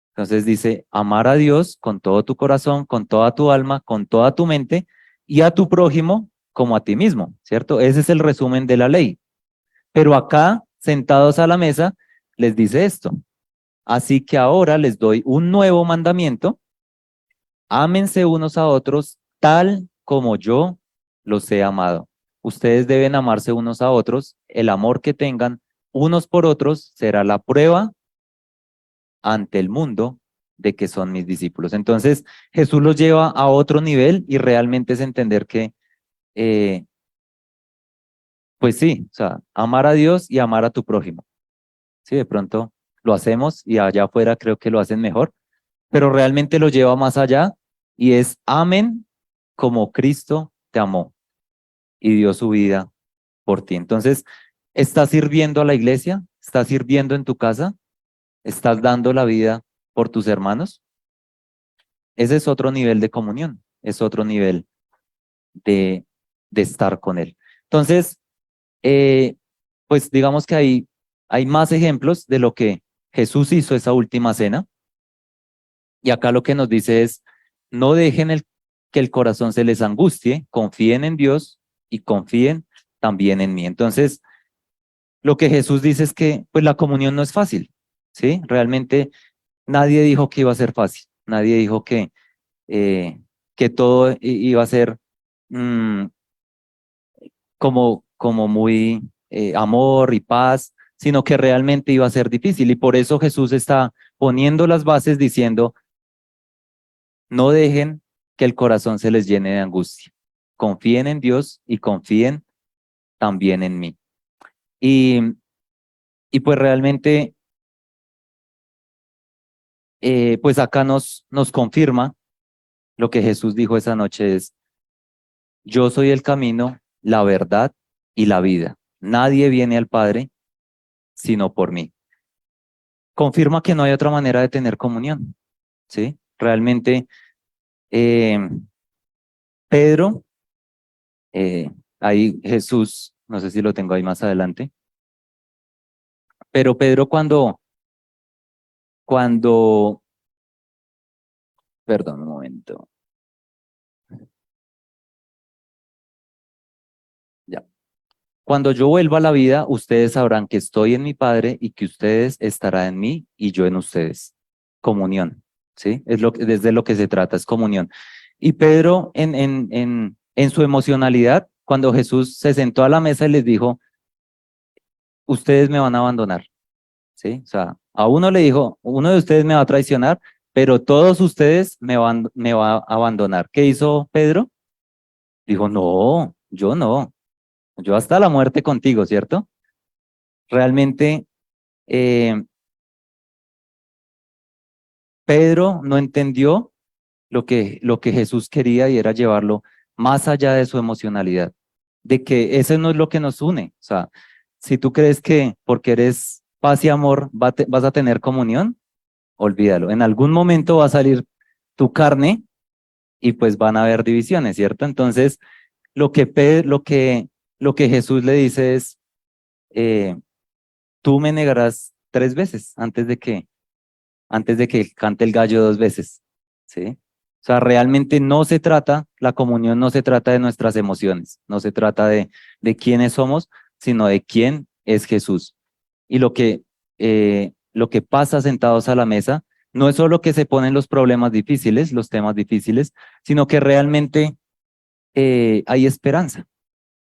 Entonces dice, amar a Dios con todo tu corazón, con toda tu alma, con toda tu mente y a tu prójimo como a ti mismo, ¿cierto? Ese es el resumen de la ley. Pero acá, sentados a la mesa, les dice esto. Así que ahora les doy un nuevo mandamiento, ámense unos a otros tal como yo los he amado. Ustedes deben amarse unos a otros, el amor que tengan unos por otros será la prueba ante el mundo de que son mis discípulos. Entonces, Jesús los lleva a otro nivel y realmente es entender que, eh, pues sí, o sea, amar a Dios y amar a tu prójimo. Sí, de pronto lo hacemos y allá afuera creo que lo hacen mejor, pero realmente lo lleva más allá y es amen como Cristo te amó y dio su vida por ti. Entonces, ¿estás sirviendo a la iglesia? ¿Estás sirviendo en tu casa? ¿Estás dando la vida por tus hermanos? Ese es otro nivel de comunión, es otro nivel de, de estar con Él. Entonces, eh, pues digamos que hay más ejemplos de lo que Jesús hizo esa última cena. Y acá lo que nos dice es, no dejen que el corazón se les angustie, confíen en Dios y confíen también en mí. Entonces, lo que Jesús dice es que pues la comunión no es fácil, ¿sí? Realmente nadie dijo que iba a ser fácil, nadie dijo eh, que todo iba a ser mm, como muy amor y paz, sino que realmente iba a ser difícil. Y por eso Jesús está poniendo las bases diciendo, no dejen que el corazón se les llene de angustia. Confíen en Dios y confíen también en mí. Y, y pues realmente, pues acá nos confirma lo que Jesús dijo esa noche es, yo soy el camino, la verdad y la vida. Nadie viene al Padre sino por mí. Confirma que no hay otra manera de tener comunión, ¿sí? Realmente, eh, Pedro, ahí Jesús, no sé si lo tengo ahí más adelante, pero Pedro cuando, perdón un momento, ya. Cuando yo vuelva a la vida, ustedes sabrán que estoy en mi Padre y que ustedes estarán en mí y yo en ustedes. Comunión, ¿sí? Desde lo que se trata, es comunión. Y Pedro, en su emocionalidad, cuando Jesús se sentó a la mesa y les dijo, ustedes me van a abandonar, ¿sí? O sea, a uno le dijo, uno de ustedes me va a traicionar, pero todos ustedes me va a abandonar. ¿Qué hizo Pedro? Dijo, no, yo no, yo hasta la muerte contigo, ¿cierto? Realmente eh, Pedro no entendió lo que Jesús quería y era llevarlo más allá de su emocionalidad, de que ese no es lo que nos une. O sea, si tú crees que porque eres paz y amor vas a tener comunión, olvídalo. En algún momento va a salir tu carne y pues van a haber divisiones, ¿cierto? Entonces, lo que Jesús le dice es, eh, tú me negarás 3 veces antes de que cante el gallo 2 veces, ¿sí? O sea, realmente no se trata, la comunión no se trata de nuestras emociones, no se trata de quiénes somos, sino de quién es Jesús. Y lo que pasa sentados a la mesa no es solo que se ponen los problemas difíciles, los temas difíciles, sino que realmente hay esperanza.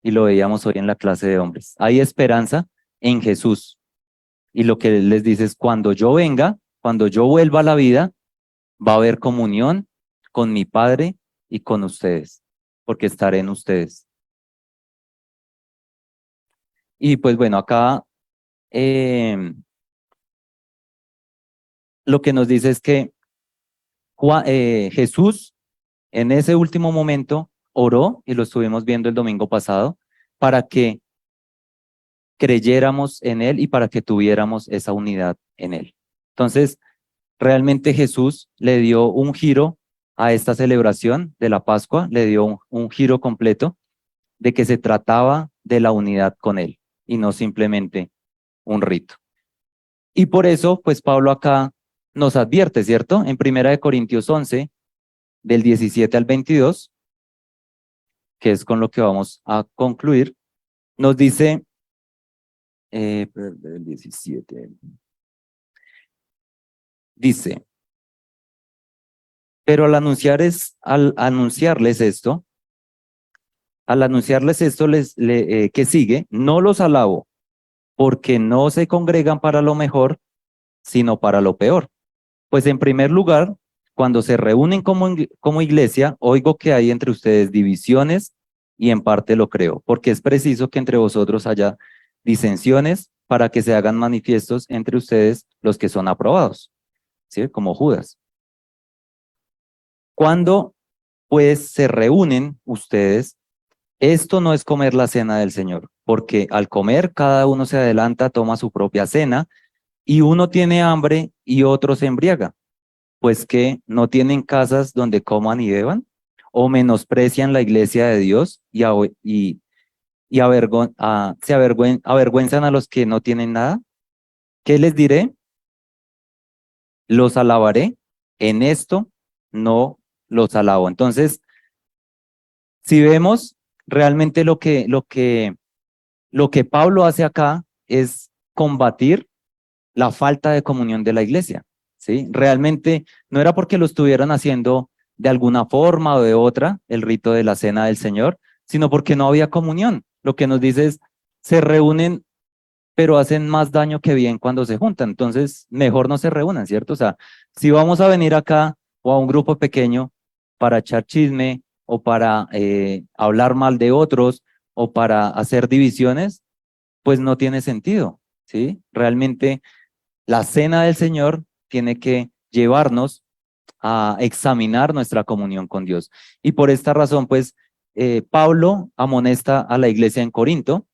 Y lo veíamos hoy en la clase de hombres. Hay esperanza en Jesús. Y lo que Él les dice es, cuando yo venga, cuando yo vuelva a la vida, va a haber comunión con mi Padre y con ustedes, porque estaré en ustedes. Y pues bueno, acá lo que nos dice es que Jesús en ese último momento oró, y lo estuvimos viendo el domingo pasado, para que creyéramos en Él y para que tuviéramos esa unidad en Él. Entonces, realmente Jesús le dio un giro a esta celebración de la Pascua, le dio un giro completo de que se trataba de la unidad con Él y no simplemente un rito. Y por eso, pues Pablo acá nos advierte, ¿cierto? En 1 Corintios 11, del 17 al 22, que es con lo que vamos a concluir, nos dice, el 17, dice, pero al anunciarles esto que sigue, no los alabo, porque no se congregan para lo mejor, sino para lo peor. Pues en primer lugar, cuando se reúnen como iglesia, oigo que hay entre ustedes divisiones, y en parte lo creo, porque es preciso que entre vosotros haya disensiones para que se hagan manifiestos entre ustedes los que son aprobados, ¿sí? Como Judas. Cuando pues se reúnen ustedes, esto no es comer la cena del Señor, porque al comer cada uno se adelanta, toma su propia cena, y uno tiene hambre y otro se embriaga. Pues que no tienen casas donde coman y beban, o menosprecian la iglesia de Dios y avergüenzan a los que no tienen nada. ¿Qué les diré? Los alabaré, en esto no los alabo. Entonces, si vemos realmente lo que Pablo hace acá es combatir la falta de comunión de la iglesia, ¿sí? Realmente no era porque lo estuvieran haciendo de alguna forma o de otra, el rito de la cena del Señor, sino porque no había comunión. Lo que nos dice es, se reúnen, pero hacen más daño que bien cuando se juntan. Entonces, mejor no se reúnan, ¿cierto? O sea, si vamos a venir acá o a un grupo pequeño para echar chisme o para hablar mal de otros o para hacer divisiones, pues no tiene sentido, ¿sí? Realmente la cena del Señor tiene que llevarnos a examinar nuestra comunión con Dios. Y por esta razón, pues, Pablo amonesta a la iglesia en Corinto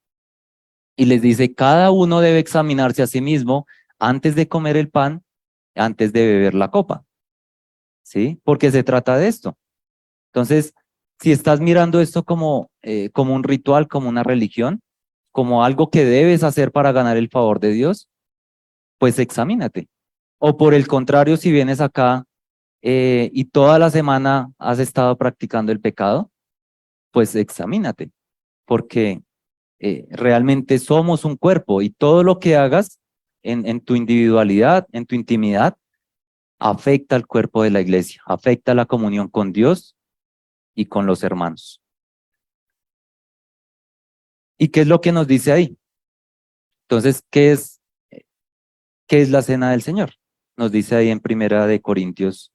y les dice, cada uno debe examinarse a sí mismo antes de comer el pan, antes de beber la copa, ¿sí? Porque se trata de esto. Entonces, si estás mirando esto como un ritual, como una religión, como algo que debes hacer para ganar el favor de Dios, pues examínate. O por el contrario, si vienes acá y toda la semana has estado practicando el pecado, pues examínate, porque realmente somos un cuerpo y todo lo que hagas en tu individualidad, en tu intimidad, afecta al cuerpo de la iglesia, afecta la comunión con Dios y con los hermanos. ¿Y qué es lo que nos dice ahí? Entonces, ¿qué es la cena del Señor? Nos dice ahí en 1 Corintios,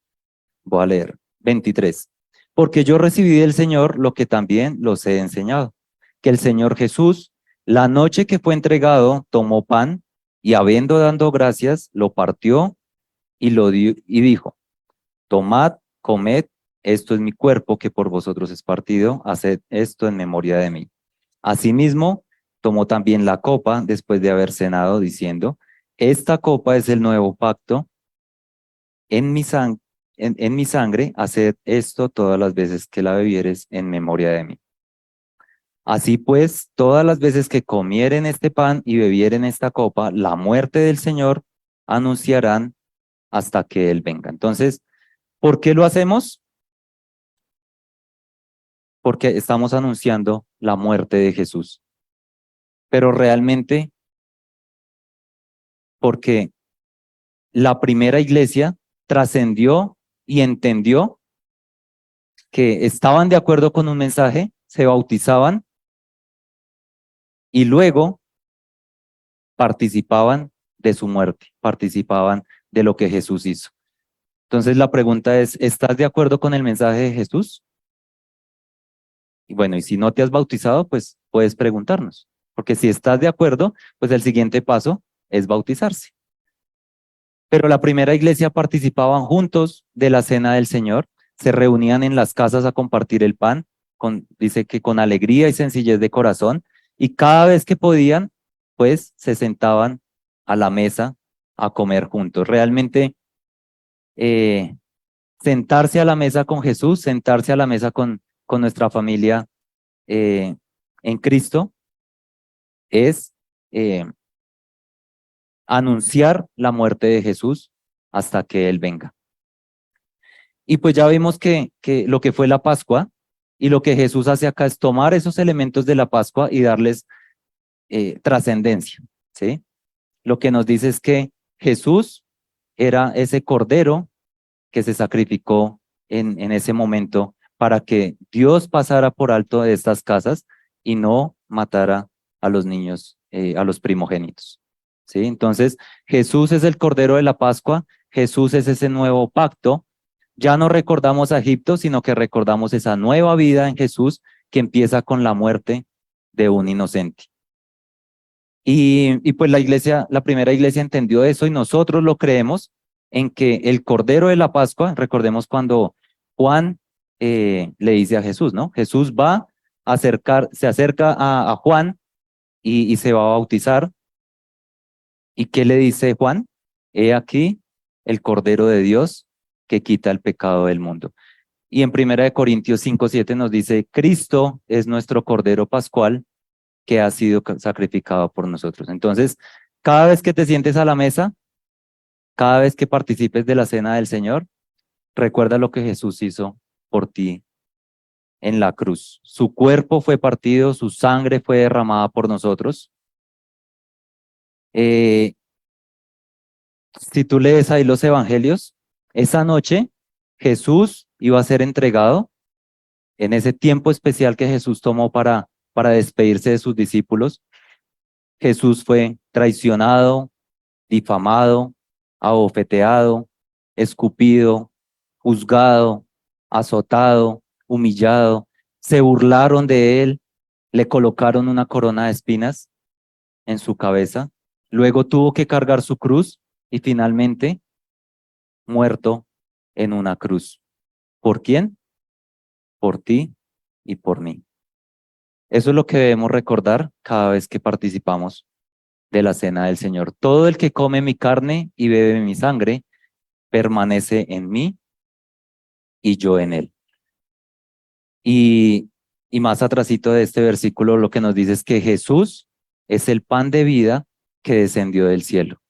voy a leer, 23. Porque yo recibí del Señor lo que también los he enseñado, que el Señor Jesús, la noche que fue entregado, tomó pan y habiendo dado gracias, lo partió y lo dio y dijo, tomad, comed, esto es mi cuerpo que por vosotros es partido, haced esto en memoria de mí. Asimismo, tomó también la copa después de haber cenado, diciendo, esta copa es el nuevo pacto en mi sangre, haced esto todas las veces que la bebieres en memoria de mí. Así pues, todas las veces que comieren este pan y bebieren esta copa, la muerte del Señor anunciarán hasta que Él venga. Entonces, ¿por qué lo hacemos? Porque estamos anunciando la muerte de Jesús. Pero realmente, porque la primera iglesia trascendió y entendió que estaban de acuerdo con un mensaje, se bautizaban y luego participaban de su muerte, participaban de lo que Jesús hizo. Entonces la pregunta es, ¿estás de acuerdo con el mensaje de Jesús? Y bueno, y si no te has bautizado, pues puedes preguntarnos. porque si estás de acuerdo, pues el siguiente paso es bautizarse. Pero la primera iglesia participaban juntos de la cena del Señor, se reunían en las casas a compartir el pan, dice que con alegría y sencillez de corazón, y cada vez que podían, pues se sentaban a la mesa a comer juntos. Realmente eh, sentarse a la mesa con Jesús, sentarse a la mesa con nuestra familia eh, en Cristo, es eh, anunciar la muerte de Jesús hasta que Él venga. Y pues ya vimos que lo que fue la Pascua y lo que Jesús hace acá es tomar esos elementos de la Pascua y darles trascendencia, ¿sí? Lo que nos dice es que Jesús era ese cordero que se sacrificó en ese momento para que Dios pasara por alto de estas casas y no matara a los niños, a los primogénitos, ¿sí? Entonces, Jesús es el cordero de la Pascua, Jesús es ese nuevo pacto. Ya no recordamos a Egipto, sino que recordamos esa nueva vida en Jesús que empieza con la muerte de un inocente. Y pues la iglesia, la primera iglesia entendió eso y nosotros lo creemos en que el Cordero de la Pascua, recordemos cuando Juan le dice a Jesús, ¿no? Jesús va a se acerca a Juan y se va a bautizar. ¿Y qué le dice Juan? He aquí el Cordero de Dios que quita el pecado del mundo. Y en 1 Corintios 5:7 nos dice, Cristo es nuestro Cordero Pascual que ha sido sacrificado por nosotros. Entonces, cada vez que te sientes a la mesa, cada vez que participes de la cena del Señor, recuerda lo que Jesús hizo por ti en la cruz. Su cuerpo fue partido, su sangre fue derramada por nosotros. Si tú lees ahí los evangelios, esa noche Jesús iba a ser entregado en ese tiempo especial que Jesús tomó para despedirse de sus discípulos. Jesús fue traicionado, difamado, abofeteado, escupido, juzgado, azotado, humillado. Se burlaron de él, le colocaron una corona de espinas en su cabeza. Luego tuvo que cargar su cruz y finalmente muerto en una cruz. ¿Por quién? Por ti y por mí. Eso es lo que debemos recordar cada vez que participamos de la cena del Señor. Todo el que come mi carne y bebe mi sangre permanece en mí y yo en él. Y más atrasito de este versículo lo que nos dice es que Jesús es el pan de vida que descendió del cielo.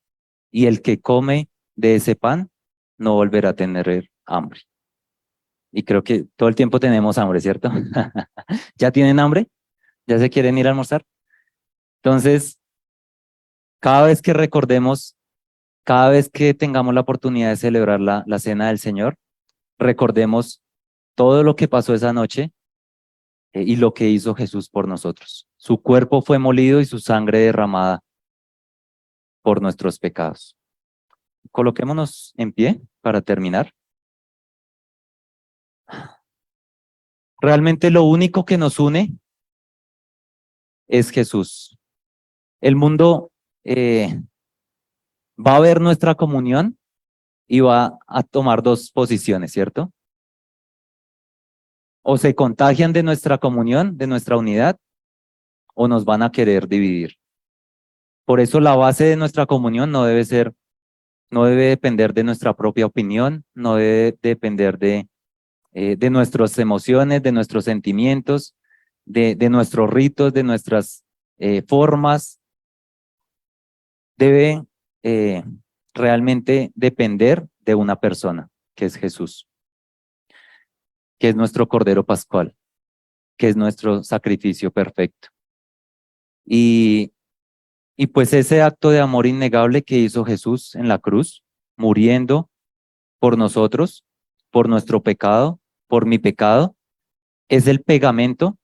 Y el que come de ese pan no volverá a tener hambre. Y creo que todo el tiempo tenemos hambre, ¿cierto? ¿Ya tienen hambre? ¿Ya se quieren ir a almorzar? Entonces, cada vez que recordemos, cada vez que tengamos la oportunidad de celebrar la cena del Señor, recordemos todo lo que pasó esa noche y lo que hizo Jesús por nosotros. Su cuerpo fue molido y su sangre derramada por nuestros pecados. Coloquémonos en pie para terminar. Realmente lo único que nos une es Jesús. El mundo va a ver nuestra comunión y va a tomar dos posiciones, ¿cierto? O se contagian de nuestra comunión, de nuestra unidad, o nos van a querer dividir. Por eso la base de nuestra comunión no debe depender de nuestra propia opinión, no debe depender de nuestras emociones, de nuestros sentimientos, de nuestros ritos, de nuestras formas. Debe realmente depender de una persona, que es Jesús, que es nuestro Cordero Pascual, que es nuestro sacrificio perfecto. Y pues ese acto de amor innegable que hizo Jesús en la cruz, muriendo por nosotros, por nuestro pecado, por mi pecado, es el pegamento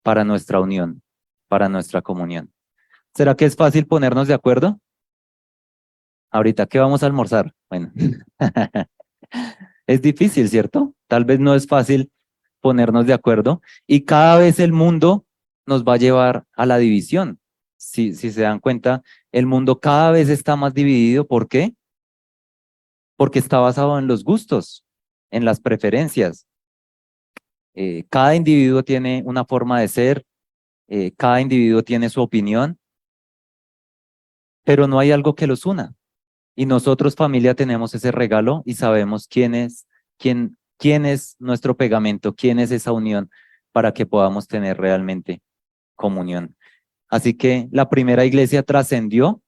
para nuestra unión, para nuestra comunión. ¿Será que es fácil ponernos de acuerdo? Ahorita, ¿qué vamos a almorzar? Bueno, es difícil, ¿cierto? Tal vez no es fácil ponernos de acuerdo y cada vez el mundo nos va a llevar a la división. si se dan cuenta, el mundo cada vez está más dividido. ¿Por qué? Porque está basado en los gustos, en las preferencias. Cada individuo tiene una forma de ser, cada individuo tiene su opinión, pero no hay algo que los una. Y nosotros, familia, tenemos ese regalo y sabemos quién es nuestro pegamento, quién es esa unión para que podamos tener realmente comunión. Así que la primera iglesia trascendió,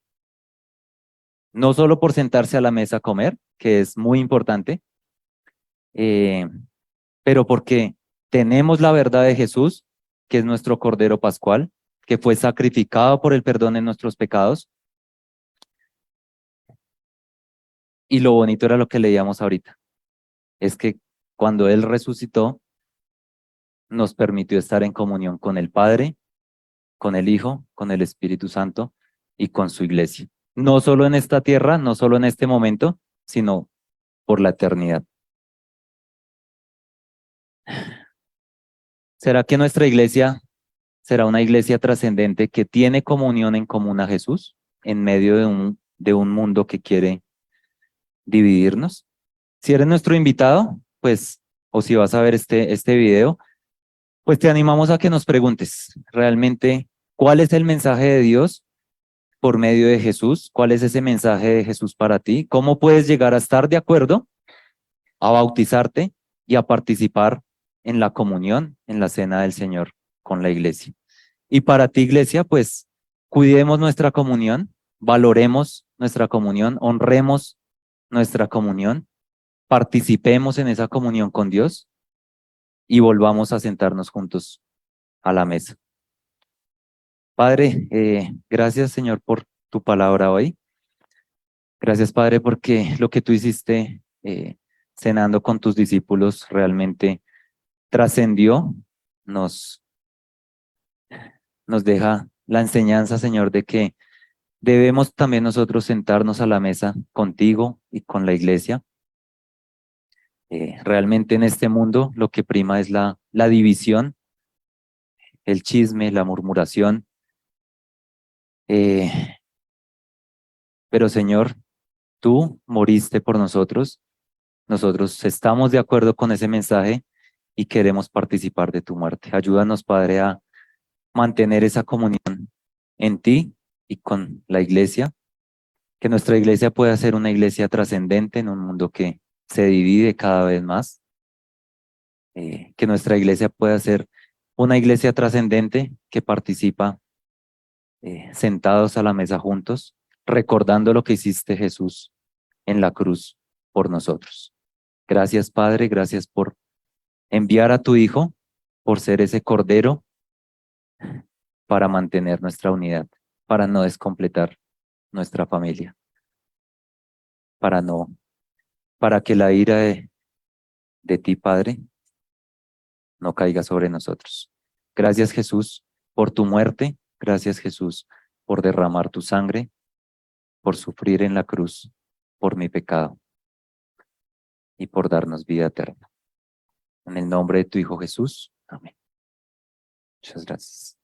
no solo por sentarse a la mesa a comer, que es muy importante, eh, pero porque tenemos la verdad de Jesús, que es nuestro Cordero Pascual, que fue sacrificado por el perdón de nuestros pecados. Y lo bonito era lo que leíamos ahorita, es que cuando Él resucitó, nos permitió estar en comunión con el Padre, con el Hijo, con el Espíritu Santo y con su iglesia. No solo en esta tierra, no solo en este momento, sino por la eternidad. ¿Será que nuestra iglesia será una iglesia trascendente que tiene comunión en común a Jesús en medio de un mundo que quiere dividirnos? Si eres nuestro invitado, pues, o si vas a ver este video, pues te animamos a que nos preguntes realmente cuál es el mensaje de Dios por medio de Jesús, cuál es ese mensaje de Jesús para ti, cómo puedes llegar a estar de acuerdo, a bautizarte y a participar en la comunión, en la cena del Señor con la iglesia. Y para ti, iglesia, pues cuidemos nuestra comunión, valoremos nuestra comunión, honremos nuestra comunión, participemos en esa comunión con Dios y volvamos a sentarnos juntos a la mesa. Padre, gracias Señor por tu palabra hoy. Gracias Padre porque lo que tú hiciste cenando con tus discípulos realmente trascendió, nos, nos deja la enseñanza Señor de que debemos también nosotros sentarnos a la mesa contigo y con la iglesia. Realmente en este mundo lo que prima es la división, el chisme, la murmuración. Eh, pero Señor, tú moriste por nosotros. Nosotros estamos de acuerdo con ese mensaje y queremos participar de tu muerte. Ayúdanos, Padre, a mantener esa comunión en ti y con la iglesia, que nuestra iglesia pueda ser una iglesia trascendente en un mundo que se divide cada vez más, que nuestra iglesia pueda ser una iglesia trascendente que participa sentados a la mesa juntos, recordando lo que hiciste Jesús en la cruz por nosotros. Gracias, Padre, gracias por enviar a tu Hijo, por ser ese Cordero para mantener nuestra unidad, para no descompletar nuestra familia, para no, para que la ira de ti, Padre, no caiga sobre nosotros. Gracias, Jesús, por tu muerte. Gracias, Jesús, por derramar tu sangre, por sufrir en la cruz, por mi pecado y por darnos vida eterna. En el nombre de tu Hijo Jesús. Amén. Muchas gracias.